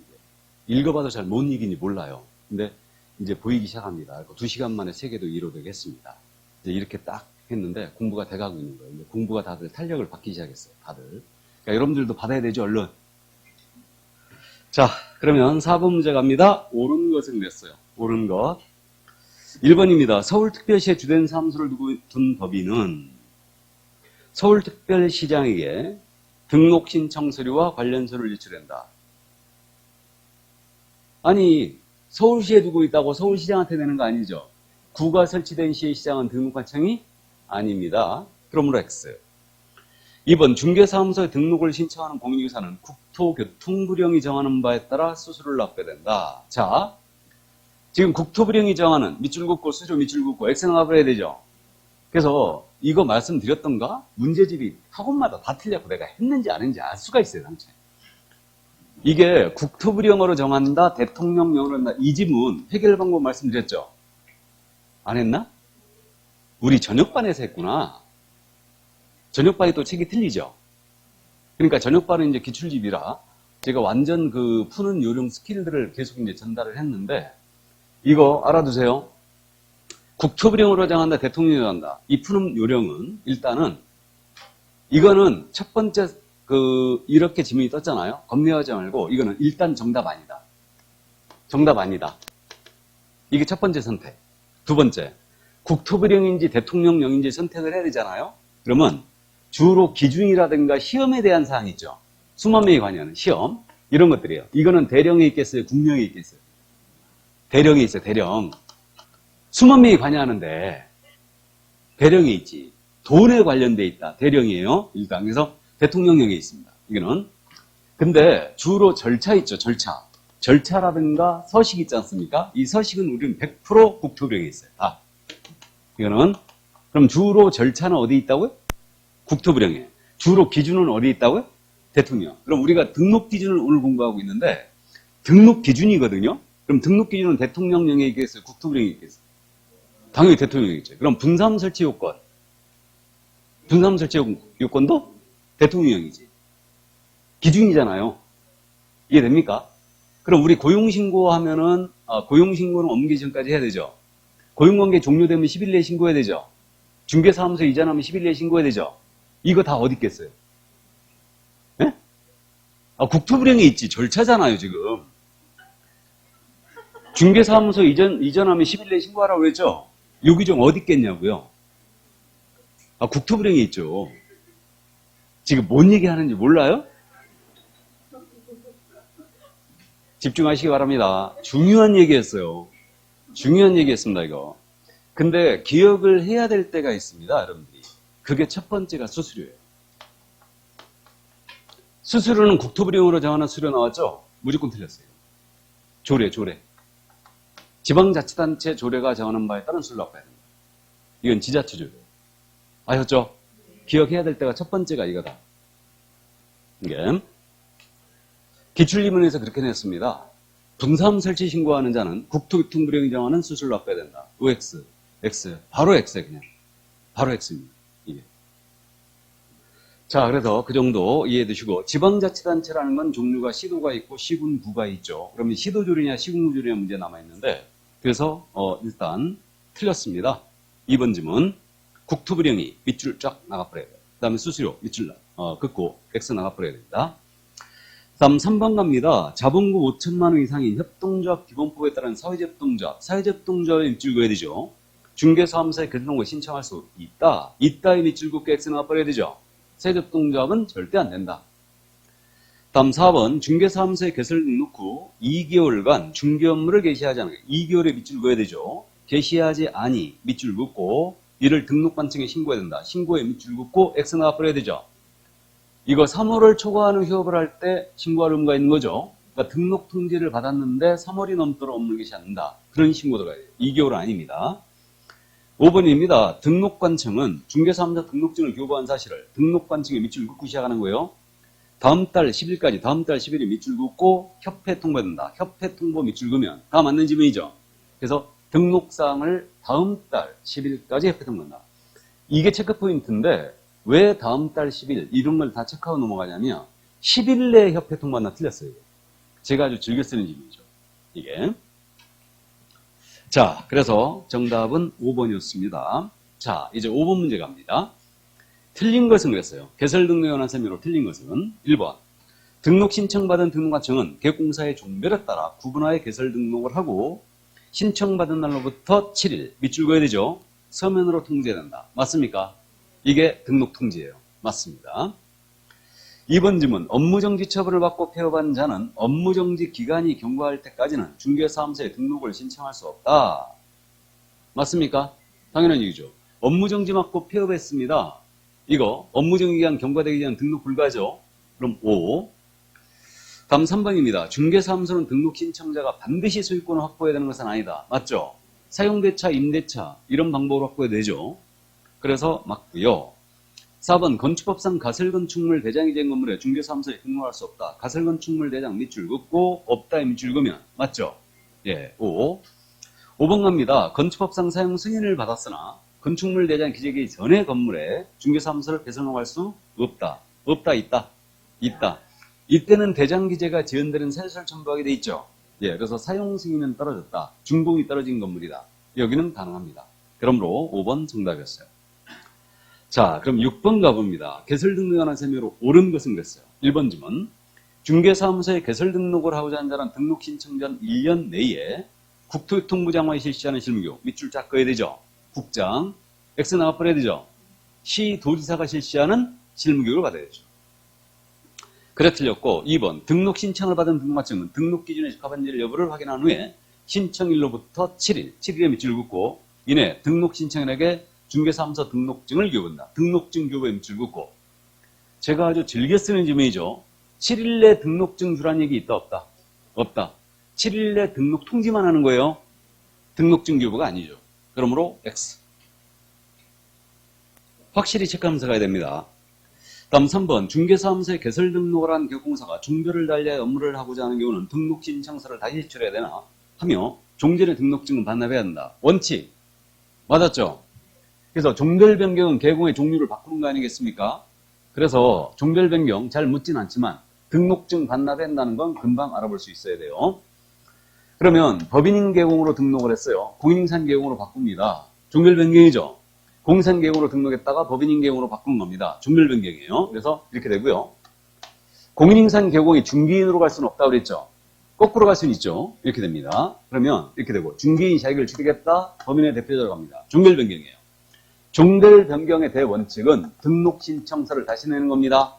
읽어봐도 잘 못 읽으니 몰라요. 근데 이제 보이기 시작합니다. 2시간 만에 체계도 이루어되겠습니다. 이제 이렇게 딱 했는데 공부가 돼가고 있는 거예요. 이제 공부가 다들 탄력을 받기 시작했어요. 다들. 그러니까 여러분들도 받아야 되죠, 얼른. 자, 그러면 4번 문제 갑니다. 옳은 것을 냈어요. 옳은 것. 1번입니다. 서울특별시의 주된 사무소를 둔 법인은 서울특별시장에게 등록신청 서류와 관련서를 제출한다. 아니, 서울시에 두고 있다고 서울시장한테 내는 거 아니죠? 구가 설치된 시의 시장은 등록관청이 아닙니다. 그러므로 X. 2번 중개사무소에 등록을 신청하는 공인중개사는 국토교통부령이 정하는 바에 따라 수수료를 납부해야 된다. 자, 지금 국토부령이 정하는 밑줄 긋고 수수료 밑줄 긋고 X는 납부해야 되죠. 그래서 이거 말씀드렸던가? 문제집이 학원마다 다 틀렸고 내가 했는지 안 했는지 알 수가 있어요, 당최. 이게 국토부령으로 정한다, 대통령령으로 한다. 이 지문 해결 방법 말씀드렸죠? 안 했나? 우리 저녁반에서 했구나. 저녁반이 또 책이 틀리죠? 그러니까 저녁반은 이제 기출집이라 제가 완전 그 푸는 요령 스킬들을 계속 이제 전달을 했는데 이거 알아두세요. 국토부령으로 정한다, 대통령이 정한다. 이 푸는 요령은 일단은 이거는 첫 번째 이렇게 지문이 떴잖아요. 겁내하지 말고 이거는 일단 정답 아니다. 정답 아니다. 이게 첫 번째 선택. 두 번째, 국토부령인지 대통령령인지 선택을 해야 되잖아요. 그러면 주로 기준이라든가 시험에 대한 사항이 있죠. 수만 명이 관여하는 시험 이런 것들이에요. 이거는 대령에 있겠어요? 국령에 있겠어요? 대령에 있어요. 대령. 수만 명이 관여하는데 대령에 있지. 돈에 관련돼 있다. 대령이에요. 일단 그래서 대통령령에 있습니다. 이거는. 근데 주로 절차 있죠. 절차. 절차라든가 서식 있지 않습니까? 이 서식은 우리는 100% 국토부령에 있어요. 다. 이거는. 그럼 주로 절차는 어디 있다고요? 국토부령에. 주로 기준은 어디 있다고요? 대통령. 그럼 우리가 등록 기준을 오늘 공부하고 있는데 등록 기준이거든요. 그럼 등록 기준은 대통령령에 있겠어요? 국토부령에 있겠어요? 당연히 대통령이겠죠. 그럼 분삼 설치 요건. 분삼 설치 요건도 대통령령이지. 기준이잖아요. 이해됩니까? 그럼 우리 고용신고하면은, 고용신고는 업무기 전까지 해야 되죠. 고용관계 종료되면 10일 내에 신고해야 되죠. 중개사무소 이전하면 10일 내에 신고해야 되죠. 이거 다 어디 있겠어요? 예? 국토부령에 있지. 절차잖아요, 지금. 중개사무소 이전하면 10일 내에 신고하라고 그랬죠? 요 규정 어디 있겠냐고요? 국토부령에 있죠. 지금 뭔 얘기 하는지 몰라요? 집중하시기 바랍니다. 중요한 얘기했어요. 중요한 얘기했습니다, 이거. 근데 기억을 해야 될 때가 있습니다, 여러분들이. 그게 첫 번째가 수수료예요. 수수료는 국토부령으로 정하는 수수료 나왔죠? 무조건 틀렸어요. 조례. 지방자치단체 조례가 정하는 바에 따른 수수료를 납부해야 됩니다. 이건 지자체 조례. 아셨죠? 기억해야 될 때가 첫 번째가 이거다. 이게. 기출리문에서 그렇게 냈습니다. 분삼 설치 신고하는 자는 국토교통부령이 정하는 수수료를 납부해야 된다. OX, X. 바로 X에 그냥. 바로 X입니다. 이게. 자, 그래서 그 정도 이해해 두시고, 지방자치단체라는 건 종류가 시도가 있고 시군구가 있죠. 그러면 시도조례냐 시군구조례냐 문제 남아있는데, 그래서, 일단, 틀렸습니다. 2번 지문. 국토부령이 밑줄 쫙 나가버려야 돼요. 그 다음에 수수료 밑줄 긋고 X 나가버려야 됩니다. 다음 3번 갑니다. 자본금 5천만 원 이상인 협동조합 기본법에 따른 사회협동조합. 사회협동조합에 밑줄 그어야 되죠. 중개사무소에 개설등록을 신청할 수 있다. 이따의 밑줄 긋고 X 나가버려야 되죠. 사회협동조합은 절대 안 된다. 다음 4번 중개사무소에 개설 등록 후 2개월간 중개 업무를 개시하지 않은 2개월에 밑줄 그어야 되죠. 개시하지 아니 밑줄 긋고 이를 등록관청에 신고해야 된다. 신고에 밑줄 긋고 X 나가버려야 되죠. 이거 3월을 초과하는 휴업을 할 때 신고할 의무가 있는 거죠. 그러니까 등록 통지를 받았는데 3월이 넘도록 업무를 개시지 않는다. 그런 신고도 가야 돼요. 2개월은 아닙니다. 5번입니다. 등록관청은 중개사무소 등록증을 교부한 사실을 등록관청에 밑줄 긋고 시작하는 거예요. 다음 달 10일까지, 다음 달 10일에 밑줄 긋고 협회 통보해야 된다. 협회 통보 밑줄 그으면 다 맞는 지문이죠. 그래서 등록사항을 다음 달 10일까지 협회 통보한다. 이게 체크 포인트인데 왜 다음 달 10일 이런 걸 다 체크하고 넘어가냐면 10일 내에 협회 통보한다 틀렸어요. 제가 아주 즐겨 쓰는 질문이죠. 이게. 자, 그래서 정답은 5번이었습니다. 자, 이제 5번 문제 갑니다. 틀린 것은 그랬어요. 개설 등록에 관한 설명으로 틀린 것은 1번. 등록 신청받은 등록관청은 개공사의 종별에 따라 구분하여 개설 등록을 하고 신청받은 날로부터 7일 밑줄 그어야 되죠. 서면으로 통지된다. 맞습니까? 이게 등록 통지예요. 맞습니다. 2번 질문. 업무정지 처분을 받고 폐업한 자는 업무정지 기간이 경과할 때까지는 중개사무소에 등록을 신청할 수 없다. 맞습니까? 당연한 얘기죠. 업무정지 받고 폐업했습니다. 이거 업무정지 기간 경과되기 전 등록 불가죠. 그럼 5. 다음 3번입니다. 중개사무소는 등록 신청자가 반드시 소유권을 확보해야 되는 것은 아니다. 맞죠? 사용대차, 임대차 이런 방법으로 확보해야 되죠. 그래서 맞고요. 4번 건축법상 가설건축물 대장이 된 건물에 중개사무소에 등록할 수 없다. 가설건축물 대장 밑줄 긋고 없다에 밑줄 그으면 맞죠? 예, 5. 5번 갑니다. 건축법상 사용 승인을 받았으나 건축물 대장 기재기 전에 건물에 중개사무소를 배선할 수 없다. 없다, 있다. 있다. 이때는 대장 기재가 지연되는 세설 첨부하게 돼 있죠. 예, 그래서 사용 승인은 떨어졌다. 준공이 떨어진 건물이다. 여기는 가능합니다. 그러므로 5번 정답이었어요. 자, 그럼 6번 가봅니다. 개설 등록에 관한 설명으로 옳은 것은 그랬어요. 1번 질문. 중개사무소에 개설 등록을 하고자 하는 자는 등록 신청 전 1년 내에 국토교통부 장관이 실시하는 실무교육 밑줄 쫙 그어야 되죠. 국장, X 나와버려야 되죠. 시 도지사가 실시하는 실무교육을 받아야 되죠. 그래 틀렸고 2번 등록 신청을 받은 등록관청은 등록 기준에 적합한지를 여부를 확인한 후에 신청일로부터 7일에 밑줄 긋고 이내 등록 신청인에게 중개사무소 등록증을 교부한다. 등록증 교부에 밑줄 긋고 제가 아주 즐겨 쓰는 질문이죠. 7일 내 등록증 주라는 얘기 있다 없다? 없다. 7일 내 등록 통지만 하는 거예요. 등록증 교부가 아니죠. 그러므로 X. 확실히 체크하면서 가야 됩니다. 다음 3번 중개사무소에 개설 등록을 한 개공사가 종별을 달리하여 업무를 하고자 하는 경우는 등록 신청서를 다시 제출해야 되나 하며 종전의 등록증은 반납해야 한다. 원칙 맞았죠? 그래서 종별 변경은 개공의 종류를 바꾸는 거 아니겠습니까? 그래서 종별 변경 잘 묻진 않지만 등록증 반납해야 한다는 건 금방 알아볼 수 있어야 돼요. 그러면 법인인 개공으로 등록을 했어요. 공인인산 개공으로 바꿉니다. 종별 변경이죠. 공산 개공으로 등록했다가 법인인 개공으로 바꾼 겁니다. 종별 변경이에요. 그래서 이렇게 되고요. 공인인산 개공이 중개인으로 갈 수는 없다고 그랬죠. 거꾸로 갈 수는 있죠. 이렇게 됩니다. 그러면 이렇게 되고 중개인 자격을 취득했다. 법인의 대표자로 갑니다. 종별 변경이에요. 종별 변경의 대원칙은 등록 신청서를 다시 내는 겁니다.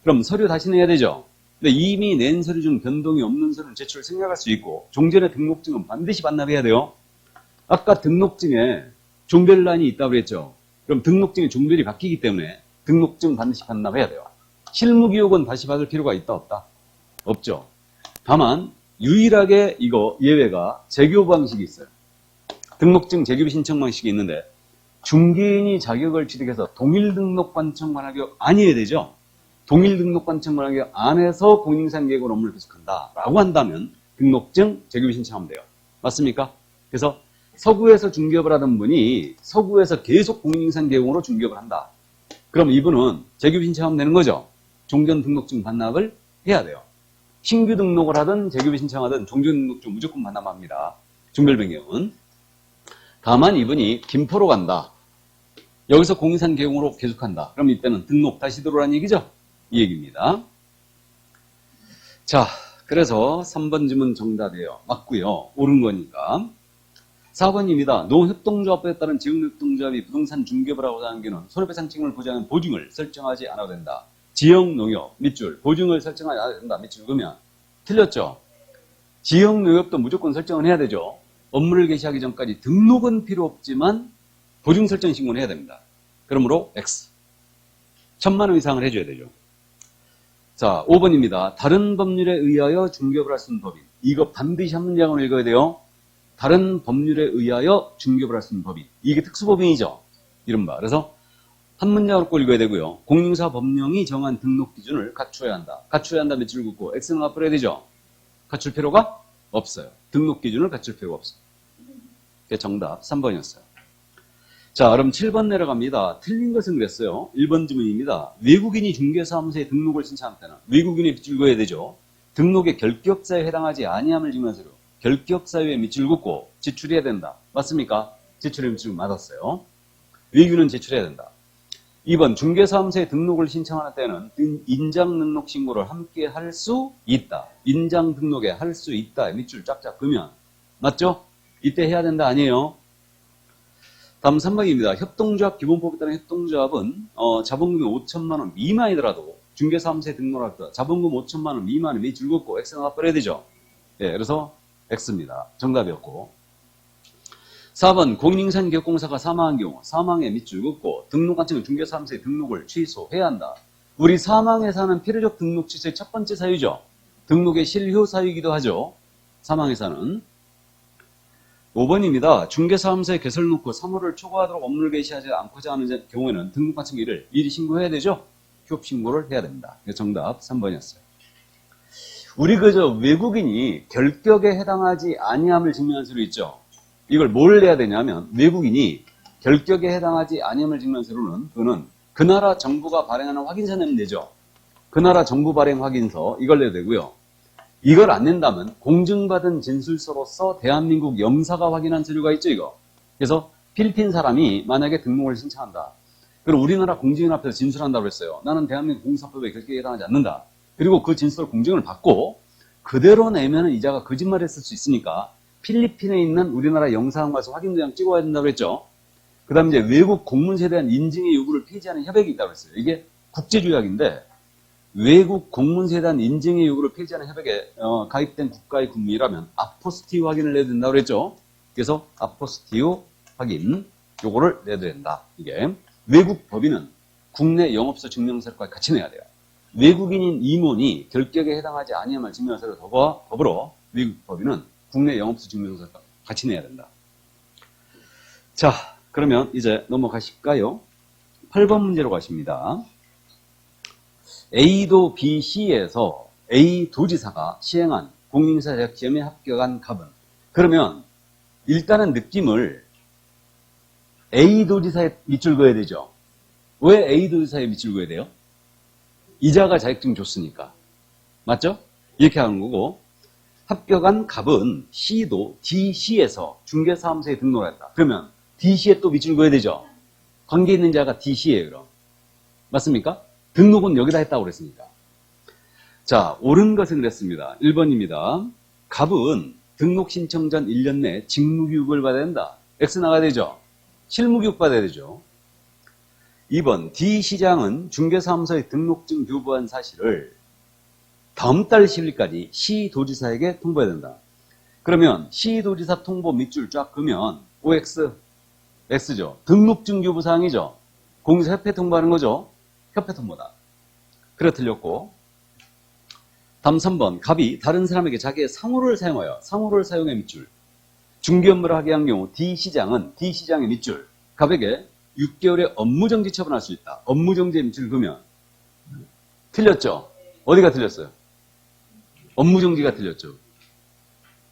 그럼 서류 다시 내야 되죠. 근데 이미 낸 서류 중 변동이 없는 서류는 제출 생략할 수 있고 종전의 등록증은 반드시 반납해야 돼요. 아까 등록증에 종별란이 있다고 그랬죠. 그럼 등록증의 종별이 바뀌기 때문에 등록증 반드시 반납해야 돼요. 실무기록은 다시 받을 필요가 있다 없다? 없죠. 다만 유일하게 이거 예외가 재교 방식이 있어요. 등록증 재교 신청 방식이 있는데 중개인이 자격을 취득해서 동일등록관청 관할교육 아니어야 되죠. 동일등록관청 관할교육 안에서 공인인산 계획으로 업무를 계속한다 라고 한다면 등록증 재교 신청하면 돼요. 맞습니까? 그래서 서구에서 중개업을 하던 분이 서구에서 계속 공인인산 계획으로 중개업을 한다. 그럼 이분은 재교 신청하면 되는 거죠. 종전 등록증 반납을 해야 돼요. 신규 등록을 하든 재교 신청하든 종전 등록증 무조건 반납합니다. 종별 변경은. 다만 이분이 김포로 간다. 여기서 공인인산 계획으로 계속한다. 그럼 이때는 등록 다시 들어오라는 얘기죠. 이 얘기입니다. 자, 그래서 3번 질문 정답이에요. 맞고요. 옳은 거니까. 4번입니다. 노협동조합법에 따른 지역협동조합이 부동산 중개업을 하고자 하는 경우는 손해배상 책임을 보장하는 보증을 설정하지 않아도 된다. 지역농협 밑줄 보증을 설정하지 않아도 된다. 밑줄 그러면 틀렸죠? 지역농협도 무조건 설정을 해야 되죠. 업무를 개시하기 전까지 등록은 필요 없지만 보증 설정 신고는 해야 됩니다. 그러므로 X. 1,000만 원 이상을 해줘야 되죠. 자, 5번입니다. 다른 법률에 의하여 중개업을 할 수 있는 법인. 이거 반드시 한 문장으로 읽어야 돼요. 다른 법률에 의하여 중개업을 할 수 있는 법인. 이게 특수법인이죠. 이른바. 그래서 한 문장으로 꼭 읽어야 되고요. 공인중개사 법령이 정한 등록 기준을 갖춰야 한다. 갖춰야 한다 밑줄 긋고 X는 앞으로 해야 되죠. 갖출 필요가 없어요. 등록 기준을 갖출 필요가 없어요. 그게 정답 3번이었어요. 자, 그럼 7번 내려갑니다. 틀린 것은 그랬어요. 1번 지문입니다. 외국인이 중개사무소에 등록을 신청할 때는 외국인의 밑줄 그어야 되죠. 등록의 결격사유에 해당하지 아니함을 증명하세요. 결격사유에 밑줄 긋고 제출해야 된다. 맞습니까? 제출의 밑줄 맞았어요. 외국인은 제출해야 된다. 2번 중개사무소에 등록을 신청하는 때는 인장 등록 신고를 함께 할 수 있다. 인장 등록에 할 수 있다. 밑줄 쫙쫙 그으면 맞죠? 이때 해야 된다 아니에요? 다음 3번입니다. 협동조합 기본법에 따른 협동조합은 자본금이 5천만 원 미만이더라도 중개사무소에 등록할 때 자본금 5천만 원 미만에 밑줄 긋고 X가 나빠야 되죠. 네, 그래서 X입니다. 정답이었고 4번 공인인상기업공사가 사망한 경우 사망에 밑줄 긋고 등록관청은 중개사무소에 등록을 취소해야 한다. 우리 사망에서 하는 필요적 등록 취소의 첫 번째 사유죠. 등록의 실효 사유이기도 하죠. 사망에서는 5번입니다. 중개사무소에 개설 놓고 3월을 초과하도록 업무를 개시하지 않고자 하는 경우에는 등록관청 일을 미리 신고해야 되죠. 휴업 신고를 해야 됩니다. 정답 3번이었어요. 우리 그저 외국인이 결격에 해당하지 아니함을 증명한 서류 있죠. 이걸 뭘 내야 되냐면 외국인이 결격에 해당하지 아니함을 증명한 서류는 그는 그 나라 정부가 발행하는 확인서 내면 되죠. 그 나라 정부 발행 확인서 이걸 내야 되고요. 이걸 안 낸다면 공증받은 진술서로서 대한민국 영사가 확인한 서류가 있죠. 이거. 그래서 필리핀 사람이 만약에 등록을 신청한다. 그리고 우리나라 공증인 앞에서 진술한다고 했어요. 나는 대한민국 공사법에 결격에 해당하지 않는다. 그리고 그 진술 공증을 받고 그대로 내면 이자가 거짓말했을 수 있으니까 필리핀에 있는 우리나라 영사관 가서 확인도장 찍어야 된다고 했죠. 그 다음에 이제 외국 공문서에 대한 인증의 요구를 폐지하는 협약이 있다고 했어요. 이게 국제조약인데 외국 공문서에 대한 인증의 요구를 폐지하는 협약에 가입된 국가의 국민이라면 아포스티오 확인을 내야 된다고 그랬죠. 그래서 아포스티오 확인 요거를 내야 된다. 이게 외국 법인은 국내 영업소 증명서까지 같이 내야 돼요. 외국인인 임원이 결격에 해당하지 아니함을 증명서를 더불어 외국 법인은 국내 영업소 증명서 같이 내야 된다. 자, 그러면 이제 넘어가실까요? 8번 문제로 가십니다. A도 B, C에서 A 도지사가 시행한 공인인사 자격시험에 합격한 갑은 그러면 일단은 느낌을 A 도지사에 밑줄 그어야 되죠. 왜 A 도지사에 밑줄 그어야 돼요? 이자가 자격증 줬으니까. 맞죠? 이렇게 하는 거고 합격한 갑은 C도 DC에서 중개사무소에 등록을 했다. 그러면 DC에 또 밑줄 그어야 되죠. 관계 있는 자가 DC예요. 그럼. 맞습니까? 등록은 여기다 했다고 그랬으니까. 자, 옳은 것은 그랬습니다. 1번입니다. 갑은 등록 신청 전 1년 내 직무교육을 받아야 된다. X 나가야 되죠. 실무교육 받아야 되죠. 2번 D시장은 중개사무소에 등록증 교부한 사실을 다음 달 10일까지 시도지사에게 통보해야 된다. 그러면 시도지사 통보 밑줄 쫙 그으면 OX, X죠. 등록증 교부 사항이죠. 공사협회 통보하는 거죠. 협회 통보다. 그래 틀렸고. 다음 3번 갑이 다른 사람에게 자기의 상호를 사용하여 상호를 사용해 밑줄. 중개 업무를 하게 한 경우 D시장은 D시장의 밑줄. 갑에게 6개월의 업무정지 처분할 수 있다. 업무정지의 밑줄 그으면 틀렸죠. 어디가 틀렸어요? 업무정지가 틀렸죠.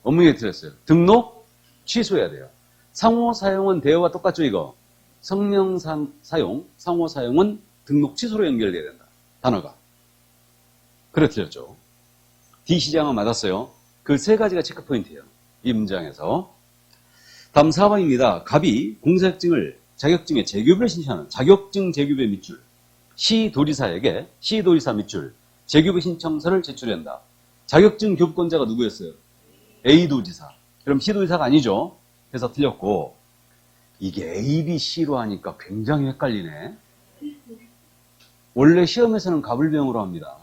업무정지 틀렸어요. 등록 취소해야 돼요. 상호 사용은 대여와 똑같죠. 이거. 성명 사용, 상호 사용은 등록 취소로 연결돼야 된다. 단어가. 그래 틀렸죠. D시장은 맞았어요. 그 세 가지가 체크포인트예요. 이 문장에서. 다음 4번입니다. 갑이 공사자격증을 자격증의 재교부를 신청하는 자격증 재교부의 밑줄. 시도지사에게 시도지사 밑줄 재교부 신청서를 제출한다. 자격증 교부권자가 누구였어요? A도지사. 그럼 C도지사가 아니죠. 해서 틀렸고 이게 A, B, C로 하니까 굉장히 헷갈리네. 원래 시험에서는 갑을병으로 합니다.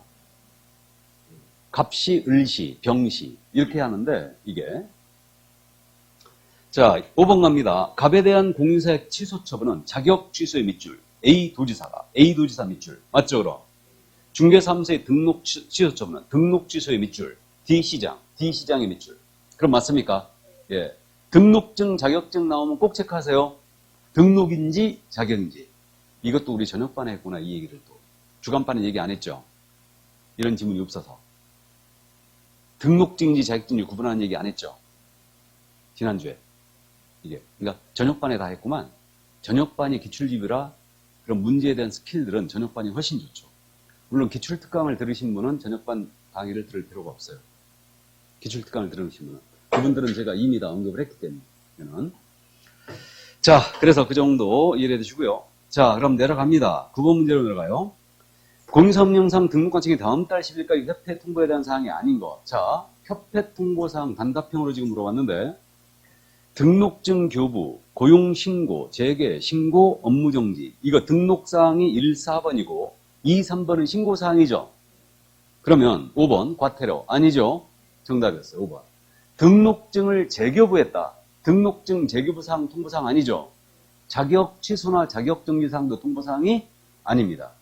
갑시, 을시, 병시 이렇게 하는데 이게 자 5번 갑니다. 갑에 대한 공인사역 취소 처분은 자격 취소의 밑줄 A도지사가 A도지사 밑줄 맞죠? 그럼 중개사무소의 등록 취소 처분은 등록 취소의 밑줄 D시장 D시장의 밑줄 그럼 맞습니까? 예. 등록증 자격증 나오면 꼭 체크하세요. 등록인지 자격인지 이것도 우리 저녁반에 했구나. 이 얘기를 또 주간반에 얘기 안 했죠. 이런 지문이 없어서 등록증인지 자격증인지 구분하는 얘기 안 했죠. 지난주에 이게. 그러니까 저녁반에 다 했구만. 저녁반이 기출집이라 그런 문제에 대한 스킬들은 저녁반이 훨씬 좋죠. 물론 기출특강을 들으신 분은 저녁반 강의를 들을 필요가 없어요. 기출특강을 들으신 분은. 그분들은 제가 이미 다 언급을 했기 때문에. 자, 그래서 그 정도 이해해 두시고요. 자, 그럼 내려갑니다. 9번 문제로 내려가요. 공인사업령상 등록관청이 다음 달 10일까지 협회 통보에 대한 사항이 아닌 것. 자, 협회 통보사항 단답형으로 지금 물어봤는데, 등록증 교부, 고용신고, 재개, 신고, 업무정지. 이거 등록사항이 1, 4번이고, 2, 3번은 신고사항이죠. 그러면 5번, 과태료. 아니죠? 정답이었어요, 5번. 등록증을 재교부했다. 등록증 재교부사항, 통보사항 아니죠? 자격 취소나 자격 정지사항도 통보사항이 아닙니다.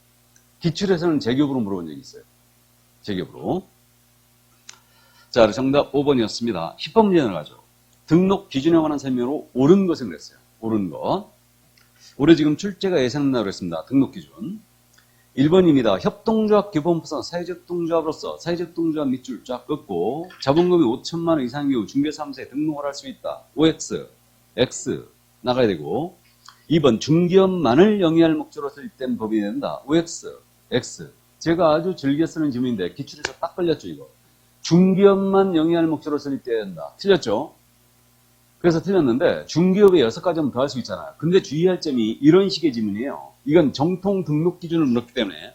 기출에서는 재교부로 물어본 적이 있어요. 재교부로. 자, 정답 5번이었습니다. 10번 문제 나가죠. 등록 기준에 관한 설명으로 옳은 것을 그랬어요. 옳은 것. 올해 지금 출제가 예상된다고 그랬습니다. 등록 기준. 1번입니다. 협동조합 규범부서 사회적 동조합으로서 사회적 동조합 밑줄 쫙 긋고 자본금이 5천만 원 이상의 경우 중개사무소에 등록을 할 수 있다. OX, X 나가야 되고 2번 중기업만을 영위할 목적으로 설립된 법인이 된다. OX, X. 제가 아주 즐겨 쓰는 질문인데 기출에서 딱 걸렸죠, 이거. 중기업만 영위할 목적으로 설립돼야 된다. 틀렸죠? 그래서 틀렸는데 중기업에 6가지면 더 할 수 있잖아요. 근데 주의할 점이 이런 식의 질문이에요. 이건 정통 등록 기준을 물었기 때문에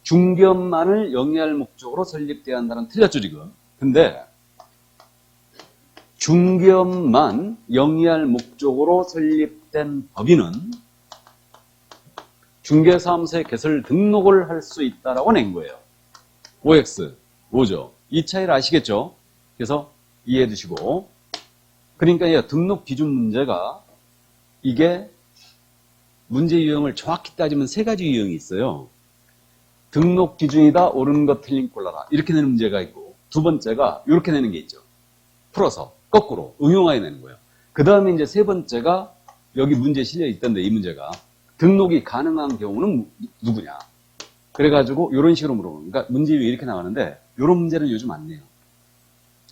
중기업만을 영위할 목적으로 설립돼야 한다는 틀렸죠, 지금. 근데 중기업만 영위할 목적으로 설립된 법인은 중개사무소에 개설 등록을 할 수 있다라고 낸 거예요. OX, 5죠. 이 차이를 아시겠죠? 그래서 이해해 두시고. 그러니까 이 등록 기준 문제가 이게 문제 유형을 정확히 따지면 3가지 유형이 있어요. 등록 기준이다, 옳은 것 틀린 골라라. 이렇게 내는 문제가 있고, 두 번째가 이렇게 내는 게 있죠. 풀어서, 거꾸로, 응용하여 내는 거예요. 그 다음에 이제 세 번째가 여기 문제에 실려 있던데, 이 문제가. 등록이 가능한 경우는 누구냐. 그래가지고 이런 식으로 물어보는. 그러니까 문제 유형이 이렇게 나가는데, 이런 문제는 요즘 안 내요.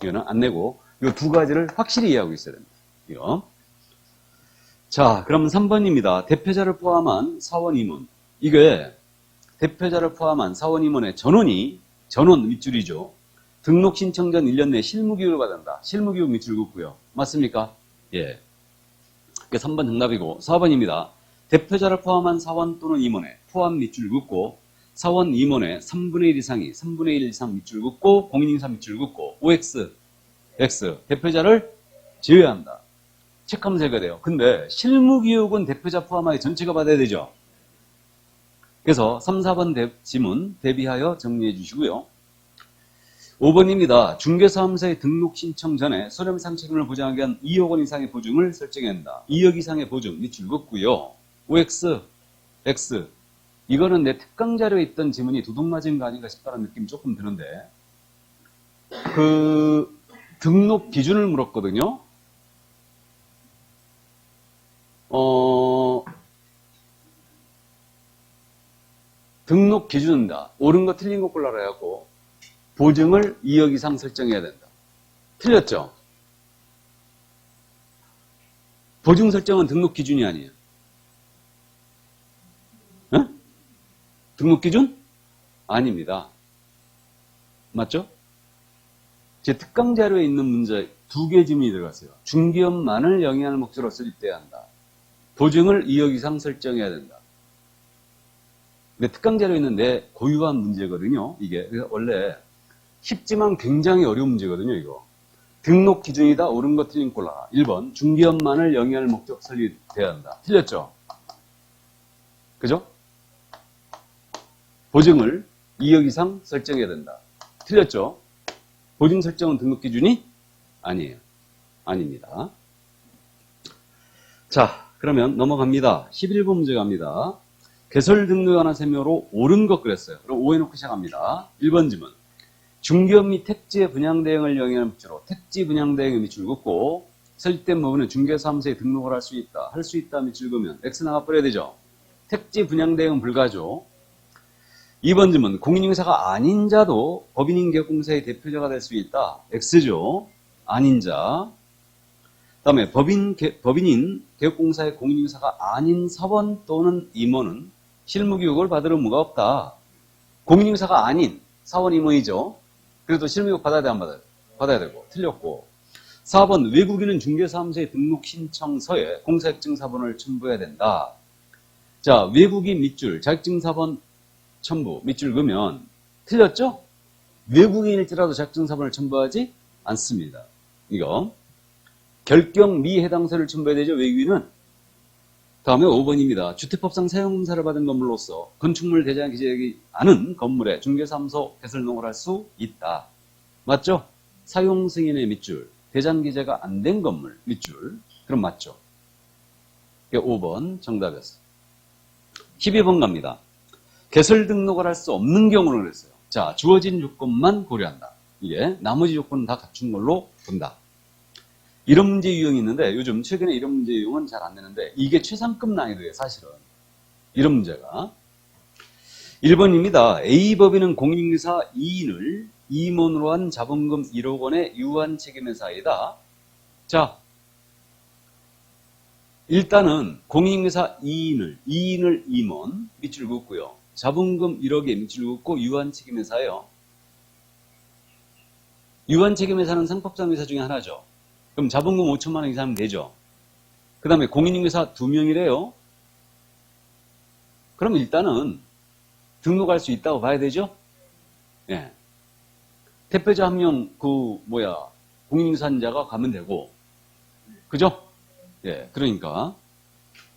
이거는 안 내고, 이 2가지를 확실히 이해하고 있어야 됩니다. 이거. 자, 그럼 3번입니다. 대표자를 포함한 사원 임원. 이게 대표자를 포함한 사원 임원의 전원 밑줄이죠. 등록 신청 전 1년 내에 실무교육을 받는다. 실무교육 밑줄 긋고요. 맞습니까? 예. 그게 3번 정답이고 4번입니다. 대표자를 포함한 사원 또는 임원의 포함 밑줄 긋고 사원 임원의 3분의 1 이상이 3분의 1 이상 밑줄 긋고 공인인사 밑줄 긋고 OX, X. 대표자를 제외한다. 체크하면 제가 돼요. 근데 실무교육은 대표자 포함하여 전체가 받아야 되죠. 그래서 3, 4번 지문 대비하여 정리해 주시고요. 5번입니다. 중개사무소에 등록 신청 전에 손해배상 책임을 보장하기 위한 2억 원 이상의 보증을 설정해야 한다. 2억 이상의 보증 밑줄 긋고요. OX, X. 이거는 내 특강 자료에 있던 지문이 도둑 맞은 거 아닌가 싶다는 느낌이 조금 드는데 등록 기준을 물었거든요. 등록 기준이다. 옳은 거 틀린 거 골라라 해갖고 보증을 2억 이상 설정해야 된다. 틀렸죠? 보증 설정은 등록 기준이 아니에요. 에? 등록 기준? 아닙니다. 맞죠? 제 특강 자료에 있는 문제 2개 질문이 들어갔어요. 중기업만을 영위하는 목적으로 설립돼야 한다. 보증을 2억 이상 설정해야 된다. 근데 특강 자료에 있는 내 고유한 문제거든요. 이게. 그래서 원래 쉽지만 굉장히 어려운 문제거든요. 이거. 등록 기준이다. 옳은 거 틀린 꼴라. 1번. 중기업만을 영위할 목적 설립돼야 한다. 틀렸죠? 그죠? 보증을 2억 이상 설정해야 된다. 틀렸죠? 보증 설정은 등록 기준이 아니에요. 아닙니다. 자, 그러면 넘어갑니다. 11번 문제 갑니다. 개설 등록에 관한 설명으로 옳은 것 그랬어요. 그럼 오해놓고 시작합니다. 1번 질문. 중기업 및 택지의 분양 대행을 영위하는 목적으로 택지 분양 대행의 밑줄 긋고 설립된 부분은 중개사무소에 등록을 할 수 있다. 할 수 있다 밑줄 그으면 X 나가버려야 되죠. 택지 분양 대행은 불가죠. 2번 질문. 공인인사가 아닌 자도 법인인계공사의 대표자가 될 수 있다. X죠. 아닌 자. 다음에 법인인 개업공사의 공인인사가 아닌 사원 또는 임원은 실무교육을 받을 의무가 없다. 공인인사가 아닌 사원 임원이죠. 그래도 실무교육 받아야 돼, 안 받아야 돼? 받아야 되고. 틀렸고. 4번 외국인은 중개사무소의 등록 신청서에 공사협증사본을 첨부해야 된다. 자, 외국인 밑줄 자격증사본 첨부 밑줄 그으면 틀렸죠? 외국인일지라도 자격증사본을 첨부하지 않습니다. 이거 결격 미 해당서를 첨부해야 되죠. 외국인은. 다음에 5번입니다. 주택법상 사용공사를 받은 건물로서 건축물 대장 기재되지 않은 건물에 중개사무소 개설농을 할 수 있다. 맞죠? 사용 승인의 밑줄 대장 기재가 안 된 건물 밑줄. 그럼 맞죠? 이게 5번 정답이었어요. 12번 갑니다. 개설 등록을 할 수 없는 경우를 그랬어요. 자, 주어진 조건만 고려한다. 이게 나머지 조건은 다 갖춘 걸로 본다. 이런 문제 유형이 있는데 요즘 최근에 이런 문제 유형은 잘 안 되는데 이게 최상급 난이도예요. 사실은. 이런 문제가. 1번입니다. A법인은 공인인사 2인을 임원으로 한 자본금 1억 원의 유한 책임회사이다. 자, 일단은 공인인사 2인을 임원 밑줄 긋고요. 자본금 1억에 밑줄 긋고 유한 책임회사예요. 유한 책임회사는 상법상 회사 중에 하나죠. 그럼 자본금 5천만 원 이상 하면 되죠. 그 다음에 공인인사 2명이래요. 그럼 일단은 등록할 수 있다고 봐야 되죠. 예. 대표자 한 명, 공인인사자가 가면 되고. 그죠? 예. 그러니까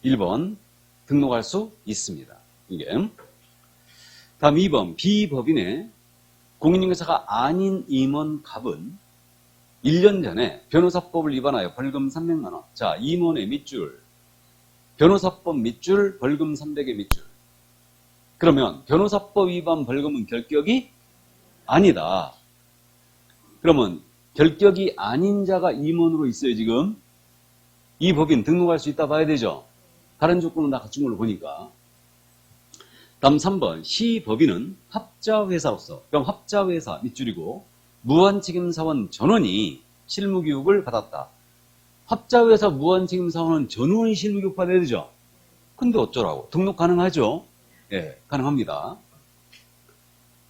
1번 등록할 수 있습니다. 이게. 다음 2번 B법인의 공인인사가 아닌 임원 갑은 1년 전에 변호사법을 위반하여 벌금 300만 원. 자, 임원의 밑줄. 변호사법 밑줄, 벌금 300의 밑줄. 그러면 변호사법 위반 벌금은 결격이 아니다. 그러면 결격이 아닌 자가 임원으로 있어요, 지금. 이 법인 등록할 수 있다 봐야 되죠. 다른 조건은 다 갖춘 걸로 보니까. 다음 3번 시법인은 합자회사로서, 그럼 합자회사 밑줄이고 무한책임사원 전원이 실무교육을 받았다. 합자회사 무한책임사원은 전원이 실무교육 받아야 되죠. 근데 어쩌라고? 등록 가능하죠? 예, 가능합니다.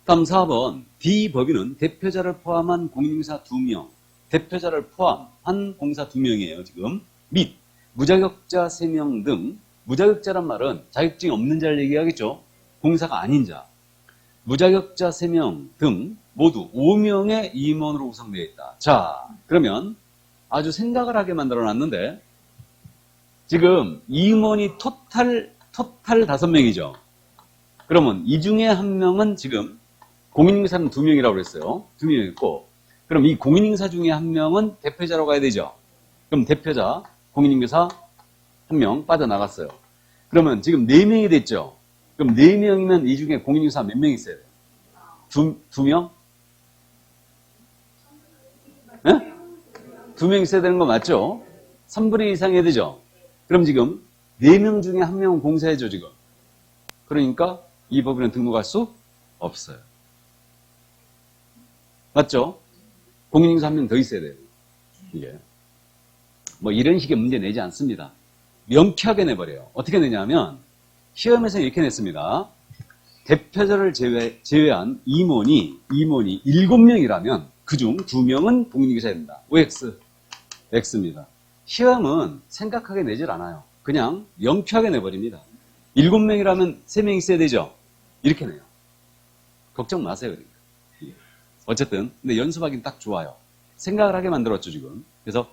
다음 4번 D법인은 대표자를 포함한 공인인사 2명, 대표자를 포함한 공사 2명이에요, 지금. 및 무자격자 3명 등, 무자격자란 말은 자격증이 없는 자를 얘기하겠죠. 공사가 아닌 자. 무자격자 3명 등 모두 5명의 임원으로 구성되어 있다. 자, 그러면 아주 생각을 하게 만들어 놨는데 지금 임원이 토탈 5명이죠. 그러면 이 중에 한 명은 지금 공인인사는 2명이라고 그랬어요. 2명 있고, 그럼 이 공인인사 중에 한 명은 대표자로 가야 되죠. 그럼 대표자, 공인인사 한 명 빠져나갔어요. 그러면 지금 4명이 됐죠. 그럼 4명이면 이 중에 공인인사 몇 명 있어야 돼요? 2명? 네? 2명 있어야 되는 거 맞죠? 3분의 2 이상 해야 되죠? 그럼 지금 4명 중에 한 명은 공사해줘, 지금. 그러니까 이 법인은 등록할 수 없어요. 맞죠? 공인인사 한 명 더 있어야 돼요. 이게. 뭐 이런 식의 문제 내지 않습니다. 명쾌하게 내버려요. 어떻게 내냐면 시험에서 이렇게 냈습니다. 대표자를 제외한 임원이 7명이라면 그중 2명은 공인인사해야 된다. OX, X입니다. 시험은 생각하게 내질 않아요. 그냥 명쾌하게 내버립니다. 7명이라면 3명 있어야 되죠? 이렇게 내요. 걱정 마세요. 그러니까. 어쨌든 근데 연습하기는 딱 좋아요. 생각을 하게 만들었죠, 지금. 그래서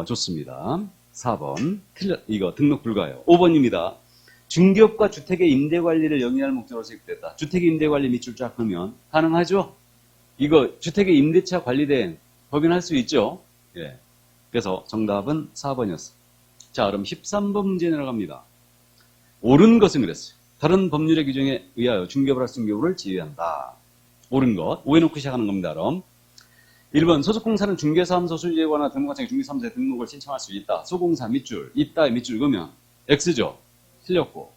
좋습니다. 4번 이거 등록 불가예요. 5번입니다. 중개업과 주택의 임대관리를 영위할 목적으로 설립됐다. 주택의 임대관리 밑줄 쫙 그으면 가능하죠? 이거 주택의 임대차 관리된 법인 할 수 있죠? 예. 그래서 정답은 4번이었어요. 자, 그럼 13번 문제 내려갑니다. 옳은 것은 그랬어요. 다른 법률의 규정에 의하여 중개업을 할 수 있는 경우를 제외한다. 옳은 것. 오해놓고 시작하는 겁니다. 그럼 1번 소속공사는 중개사무소 소유재거나 등록관청에 중개사무소에 등록을 신청할 수 있다. 소공사 밑줄, 있다의 밑줄 그으면 X죠. 틀렸고.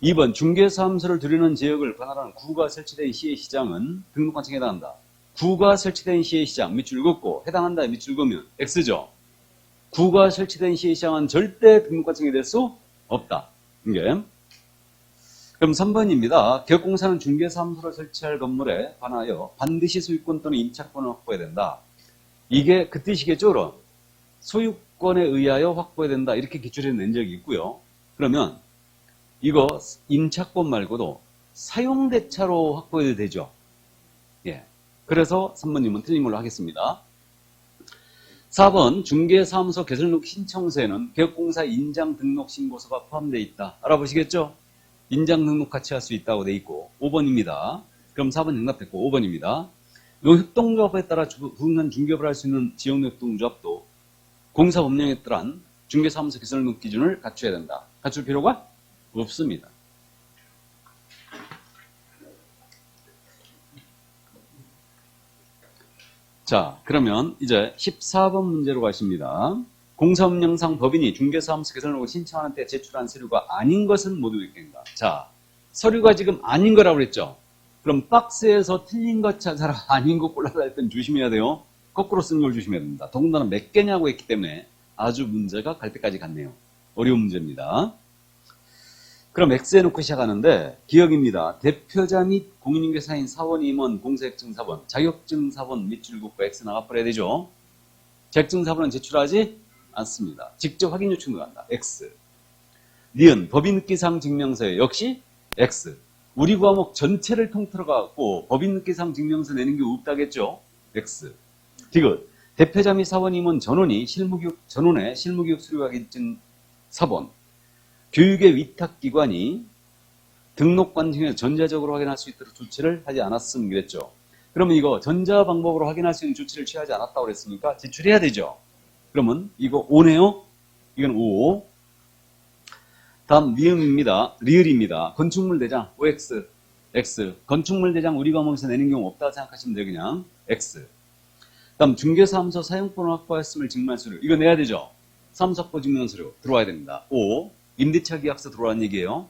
2번 중개사무소를 두르는 지역을 관할하는 구가 설치된 시의 시장은 등록관청에 해당한다. 구가 설치된 시의 시장 밑줄 긋고 해당한다의 밑줄 그으면 X죠. 구가 설치된 시 시장은 절대 등록관청이 될 수 없다. 이게. 그럼 3번입니다. 개업공사는 중개사무소를 설치할 건물에 관하여 반드시 소유권 또는 임차권을 확보해야 된다. 이게 그 뜻이겠죠, 그럼? 소유권에 의하여 확보해야 된다. 이렇게 기출에 낸 적이 있고요. 그러면 이거 임차권 말고도 사용대차로 확보해도 되죠. 예. 그래서 3번님은 틀린 걸로 하겠습니다. 4번 중개사무소 개설록 신청서에는 개업공사 인장등록신고서가 포함되어 있다. 알아보시겠죠? 인장등록 같이 할 수 있다고 돼 있고 5번입니다. 그럼 4번 정답됐고 5번입니다. 협동조합에 따라 부응한 중개업을 할 수 있는 지역협동조합도 공사법령에 따른 중개사무소 개설록 기준을 갖춰야 된다. 갖출 필요가 없습니다. 자, 그러면 이제 14번 문제로 가십니다. 공사법령상 법인이 중개사무소 개설록을 신청하는 때 제출한 서류가 아닌 것은 모두 있겠는가? 자, 서류가 지금 아닌 거라고 그랬죠? 그럼 박스에서 틀린 것 찾아라, 아닌 거 골라라 할 땐 조심해야 돼요. 거꾸로 쓰는 걸 조심해야 됩니다. 더군다나 몇 개냐고 했기 때문에 아주 문제가 갈 때까지 갔네요. 어려운 문제입니다. 그럼 X에 놓고 시작하는데 기억입니다. 대표자 및 공인중개사인 사원, 임원, 공사액증사본, 자격증사본 밑줄 긋고 X 나가버려야 되죠. 자격증사본은 제출하지 않습니다. 직접 확인 요청 들어간다. X. 니은 법인특기사항 증명서에 역시 X. 우리 과목 전체를 통틀어갖고 법인특기사항 증명서 내는 게 없다겠죠. X. 디귿 대표자 및 사원, 임원 전원의 실무교육 수료확인증 사본. 교육의 위탁기관이 등록관 중에 전자적으로 확인할 수 있도록 조치를 하지 않았음 그랬죠. 그러면 이거 전자 방법으로 확인할 수 있는 조치를 취하지 않았다고 그랬으니까 제출해야 되죠. 그러면 이거 5네요. 이건 5. 다음 리을입니다. 건축물 대장 OX X. 건축물 대장 우리 과목에서 내는 경우 없다고 생각하시면 돼요. 그냥 X. 다음 중개사무소 사용권을 확보했음을 증명할 서류. 이거 내야 되죠. 사무소 확보 증명 서류 들어와야 됩니다. 5. 임대차 계약서 들어오라는 얘기예요.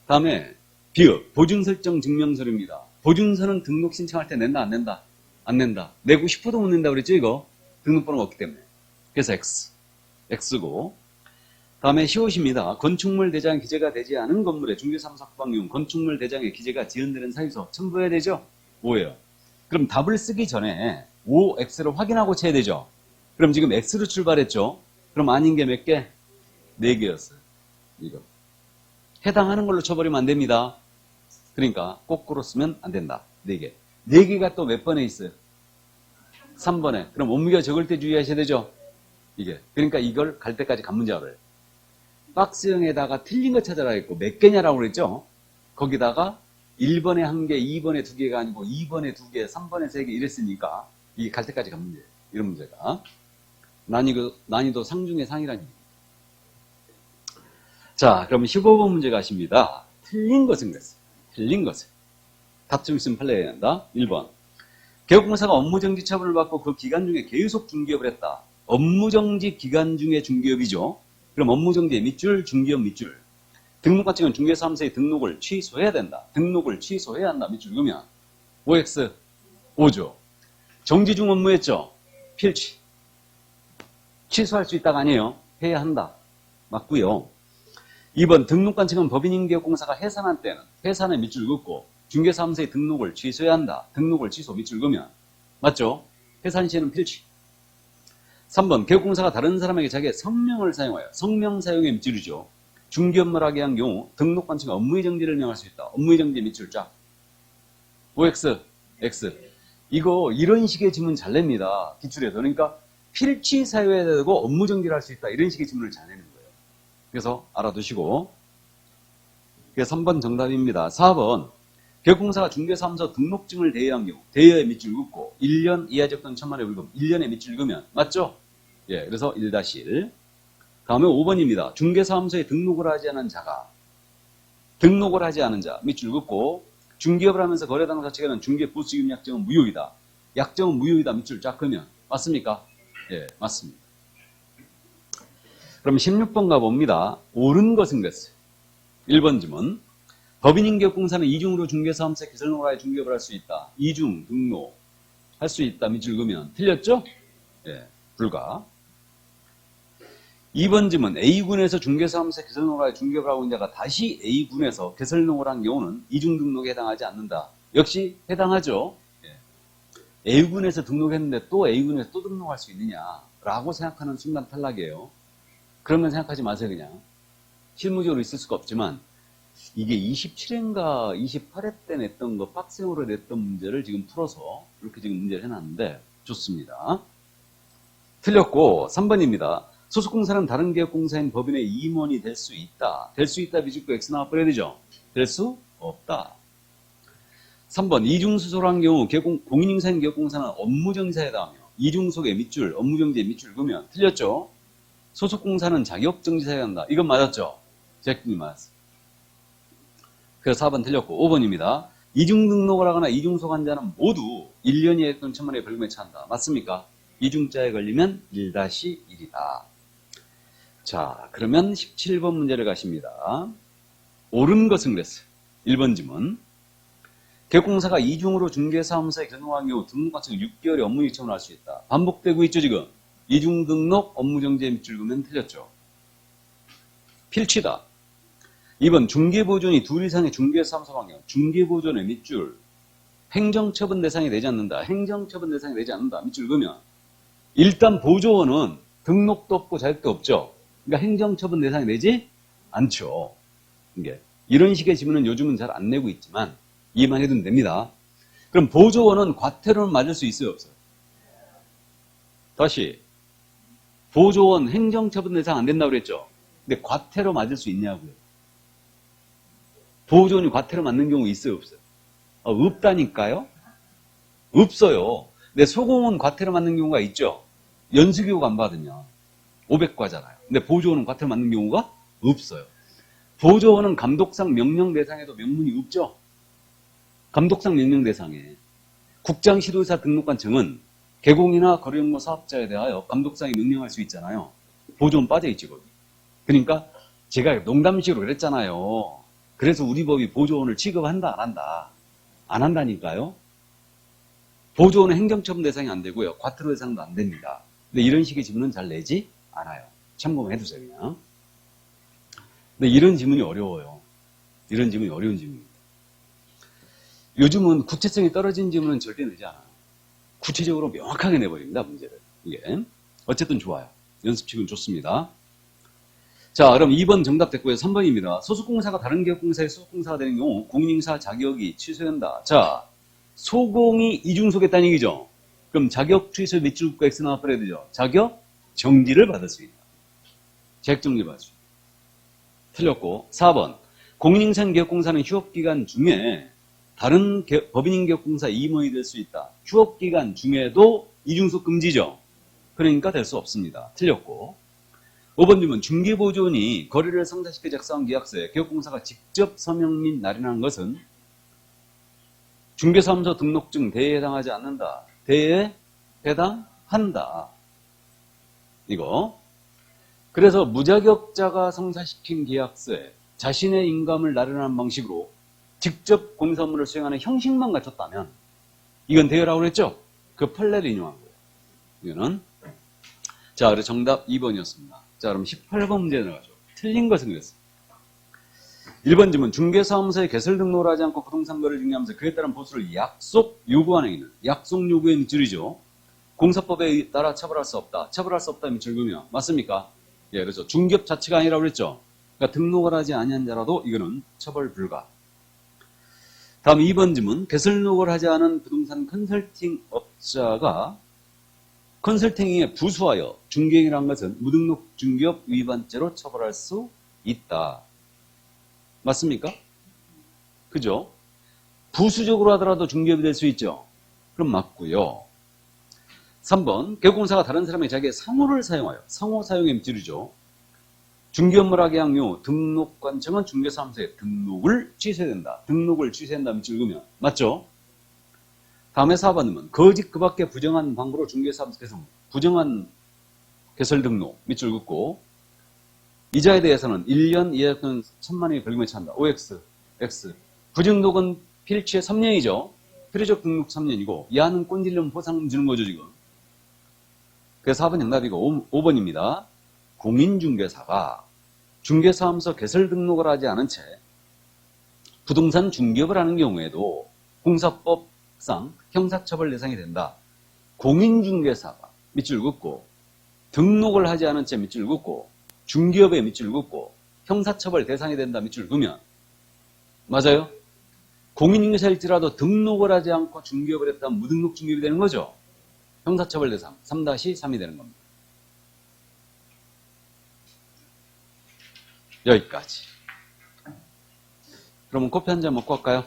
다음에 비읍 보증설정 증명서류입니다. 보증서는 등록 신청할 때 낸다 안 낸다? 안 낸다. 내고 싶어도 못 낸다 그랬죠 이거? 등록번호가 없기 때문에. 그래서 X. X고. 다음에 시옷입니다. 건축물 대장 기재가 되지 않은 건물에 중개사무소 확보한 건축물 대장에 기재가 지연되는 사유서 첨부해야 되죠? 5예요. 그럼 답을 쓰기 전에 5X를 확인하고 쳐야 되죠? 그럼 지금 X로 출발했죠? 그럼 아닌 게 몇 개? 4개였어요. 이거. 해당하는 걸로 쳐버리면 안 됩니다. 그러니까 거꾸로 쓰면 안 된다. 4개. 4개가 또 몇 번에 있어요? 3번에. 그럼 옮겨 적을 때 주의하셔야 되죠? 이게. 그러니까 이걸 갈 때까지 간문자를. 박스형에다가 틀린 거 찾아라 했고 몇 개냐라고 그랬죠? 거기다가 1번에 1개, 2번에 2개가 아니고 2번에 2개, 3번에 3개 이랬으니까 이게 갈 때까지 간 문제예요. 이런 문제가. 난이도 상중의 상이라는 얘기예요. 자, 그럼 15번 문제 가십니다. 틀린 것은 그랬어요. 틀린 것은. 답 좀 있으면 팔려야 한다. 1번. 개업공사가 업무정지 처분을 받고 그 기간 중에 계속 중개업을 했다. 업무정지 기간 중에 중개업이죠. 그럼 업무정지의 밑줄, 중개업 밑줄. 등록관청은 중개사무소의 등록을 취소해야 된다. 등록을 취소해야 한다. 밑줄 그러면 OX 5죠. 정지 중 업무했죠. 필취. 취소할 수 있다가 아니에요. 해야 한다. 맞고요. 2번 등록관청은 법인인개업공사가 해산한 때는 해산의 밑줄 긋고 중개사무소의 등록을 취소해야 한다. 등록을 취소 밑줄 그으면 맞죠? 해산 시에는 필취. 3번 개업공사가 다른 사람에게 자기의 성명을 사용하여 성명 사용의 밑줄이죠. 중개업무를 하게 한 경우 등록관청은 업무의 정지를 명할 수 있다. 업무의 정지 밑줄 쫙. OX, X. 이거 이런 식의 질문 잘 냅니다. 기출에서. 그러니까 필취 사유해야 되고 업무 정지를 할 수 있다. 이런 식의 질문을 잘 내는 거예요. 그래서 알아두시고. 그게 3번 정답입니다. 4번. 개업공사가 중개사무소 등록증을 대여한 경우 대여의 밑줄 긋고 1년 이하적 또는 천만의 불금 1년의 밑줄 그으면 맞죠? 예, 그래서 1-1. 다음에 5번입니다. 중개사무소에 등록을 하지 않은 자가 등록을 하지 않은 자 밑줄 긋고 중개업을 하면서 거래당사 측에는 중개 보수기금 약정은 무효이다. 약정은 무효이다. 밑줄 쫙 그으면 맞습니까? 예, 맞습니다. 그럼 16번 가봅니다. 옳은 것은 그랬어요. 1번 질문. 법인인개업공사는 이중으로 중개사무소에 개설록을 하여 중개업을 할 수 있다. 이중 등록 할 수 있다. 밑줄 그으면 틀렸죠? 예, 불가. 2번 질문, A군에서 중개사무소 개설농고를 중개업을 하고 있는 자가 다시 A군에서 개설농고를 한 경우는 이중등록에 해당하지 않는다. 역시 해당하죠. A군에서 등록했는데 또 A군에서 또 등록할 수 있느냐라고 생각하는 순간 탈락이에요. 그러면 생각하지 마세요. 그냥 실무적으로 있을 수가 없지만 이게 27회인가 28회 때 냈던 거 빡세으로 냈던 문제를 지금 풀어서 이렇게 지금 문제를 해놨는데 좋습니다. 틀렸고 3번입니다. 소속공사는 다른 개업공사인 법인의 임원이 될 수 있다. 될 수 있다 비집고 X 나와버려야 되죠. 될 수 없다. 3번 이중수소를 경우 공인인사인 개업공사는 업무정지사에 해당하며 이중속의 밑줄, 업무정지의 밑줄 그러면 틀렸죠. 소속공사는 자격정지사에 한다. 이건 맞았죠. 제끼리 맞았어. 그래서 4번 틀렸고 5번입니다. 이중등록을 하거나 이중속 한자는 모두 1년 이하의 또는 1,000만원의 벌금에 처한다. 맞습니까? 이중자에 걸리면 1-1이다. 자, 그러면 17번 문제를 가십니다. 옳은 것은 그랬어요. 1번 지문. 개업공사가 이중으로 중개사무소에 개설한 경우 등록과정 6개월의 업무 요청을 할 수 있다. 반복되고 있죠, 지금. 이중등록 업무정지의 밑줄 그으면 틀렸죠. 필치다. 2번 중개보존이 둘 이상의 중개사무소가 경우 중개보존의 밑줄 행정처분 대상이 되지 않는다. 행정처분 대상이 되지 않는다. 밑줄 그으면 일단 보조원은 등록도 없고 자격도 없죠. 그러니까 행정처분 대상이 되지 않죠. 이게 이런 식의 지문은 요즘은 잘 안 내고 있지만 이해만 해두면 됩니다. 그럼 보조원은 과태료는 맞을 수 있어요, 없어요? 다시 보조원 행정처분 대상 안 된다고 그랬죠. 근데 과태료 맞을 수 있냐고요. 보조원이 과태료 맞는 경우 있어요, 없어요? 없다니까요. 없어요. 근데 소공은 과태료 맞는 경우가 있죠. 연수교육 안 받으면 500과잖아요. 근데 보조원은 과태료 맞는 경우가 없어요. 보조원은 감독상 명령 대상에도 명문이 없죠. 감독상 명령 대상에 국장시도의사 등록관청은 개공이나 거래연구 사업자에 대하여 감독상에 명령할 수 있잖아요. 보조원 빠져있지 거기. 그러니까 제가 농담식으로 그랬잖아요. 그래서 우리 법이 보조원을 취급한다 안 한다. 안 한다니까요. 보조원은 행정처분 대상이 안 되고요. 과태료 대상도 안 됩니다. 근데 이런 식의 지문은 잘 내지 않아요. 참고만 해두세요 그냥. 근데 이런 지문이 어려워요. 이런 지문이 어려운 지문입니다. 요즘은 구체성이 떨어진 지문은 절대 내지 않아요. 구체적으로 명확하게 내버립니다, 문제를. 이게. 어쨌든 좋아요. 연습치고는 좋습니다. 자, 그럼 2번 정답 됐고요. 3번입니다. 소속공사가 다른 기업공사의 소속공사가 되는 경우 공인인사 자격이 취소된다. 자, 소공이 이중속했다는 얘기죠. 그럼 자격 취소 밑줄 긋고 X 나와버려야 되죠. 자격 정지를 받을 수 있다. 자격 정지를 받을 수 있다. 틀렸고 4번 공인인사인 기업공사는 휴업기간 중에 다른 법인인 기업공사 임원이 될 수 있다. 휴업기간 중에도 이중속 금지죠. 그러니까 될 수 없습니다. 틀렸고 5번 질문 중개보조원이 거래를 성사시켜 작성한 계약서에 기업공사가 직접 서명 및 날인한 것은 중개사무소 등록증 대회에 해당하지 않는다. 대회에 해당한다. 이거. 그래서 무자격자가 성사시킨 계약서에 자신의 인감을 날인하는 방식으로 직접 공사 업무를 수행하는 형식만 갖췄다면 이건 대회라고 그랬죠? 그 판례를 인용한 거예요. 이거는. 자, 그래서 정답 2번이었습니다. 자, 그럼 18번 문제 나가죠. 틀린 것은 그랬어요. 1번 질문 중개사무소에 개설 등록을 하지 않고 부동산 거래를 증명하면서 그에 따른 보수를 약속 요구하는 행위는 약속 요구의 밑줄이죠. 공사법에 따라 처벌할 수 없다. 처벌할 수 없다 밑줄 그으면 맞습니까? 예, 그렇죠. 중개업 자체가 아니라고 그랬죠. 그러니까 등록을 하지 아니한 자라도 이거는 처벌 불가. 다음 2번 질문 개설 등록을 하지 않은 부동산 컨설팅 업자가 컨설팅에 부수하여 중개행위를 한 것은 무등록 중개업 위반죄로 처벌할 수 있다. 맞습니까? 그죠? 부수적으로 하더라도 중개업이 될 수 있죠. 그럼 맞고요. 3번 개업공사가 다른 사람의 자기의 상호를 사용하여 상호 사용의 밑줄이죠. 중개업무를 하게 한 경우 등록관청은 중개사무소에 등록을 취소해야 된다. 등록을 취소한다 밑줄 그으면 맞죠? 다음에 4번은 거짓 그 밖에 부정한 방법으로 중개사무소 개설 부정한 개설 등록 밑줄 긋고 이자에 대해서는 1년 이하 또는 1,000만 원의 벌금에 처한다. OX, X. 부등록은 필치의 3년이죠. 필요적 등록 3년이고 이하는 꼰질름 보상 주는 거죠 지금. 그래서 4번 정답이고 5번입니다. 공인중개사가 중개사무소 개설 등록을 하지 않은 채 부동산 중개업을 하는 경우에도 공사법상 형사처벌 대상이 된다. 공인중개사가 밑줄 긋고 등록을 하지 않은 채 밑줄 긋고 중개업에 밑줄 긋고 형사처벌 대상이 된다 밑줄 그으면 맞아요? 공인중개사일지라도 등록을 하지 않고 중개업을 했다면 무등록 중개업이 되는 거죠. 형사처벌 대상 3-3이 되는 겁니다. 여기까지. 그러면 커피 한 잔 먹고 갈까요?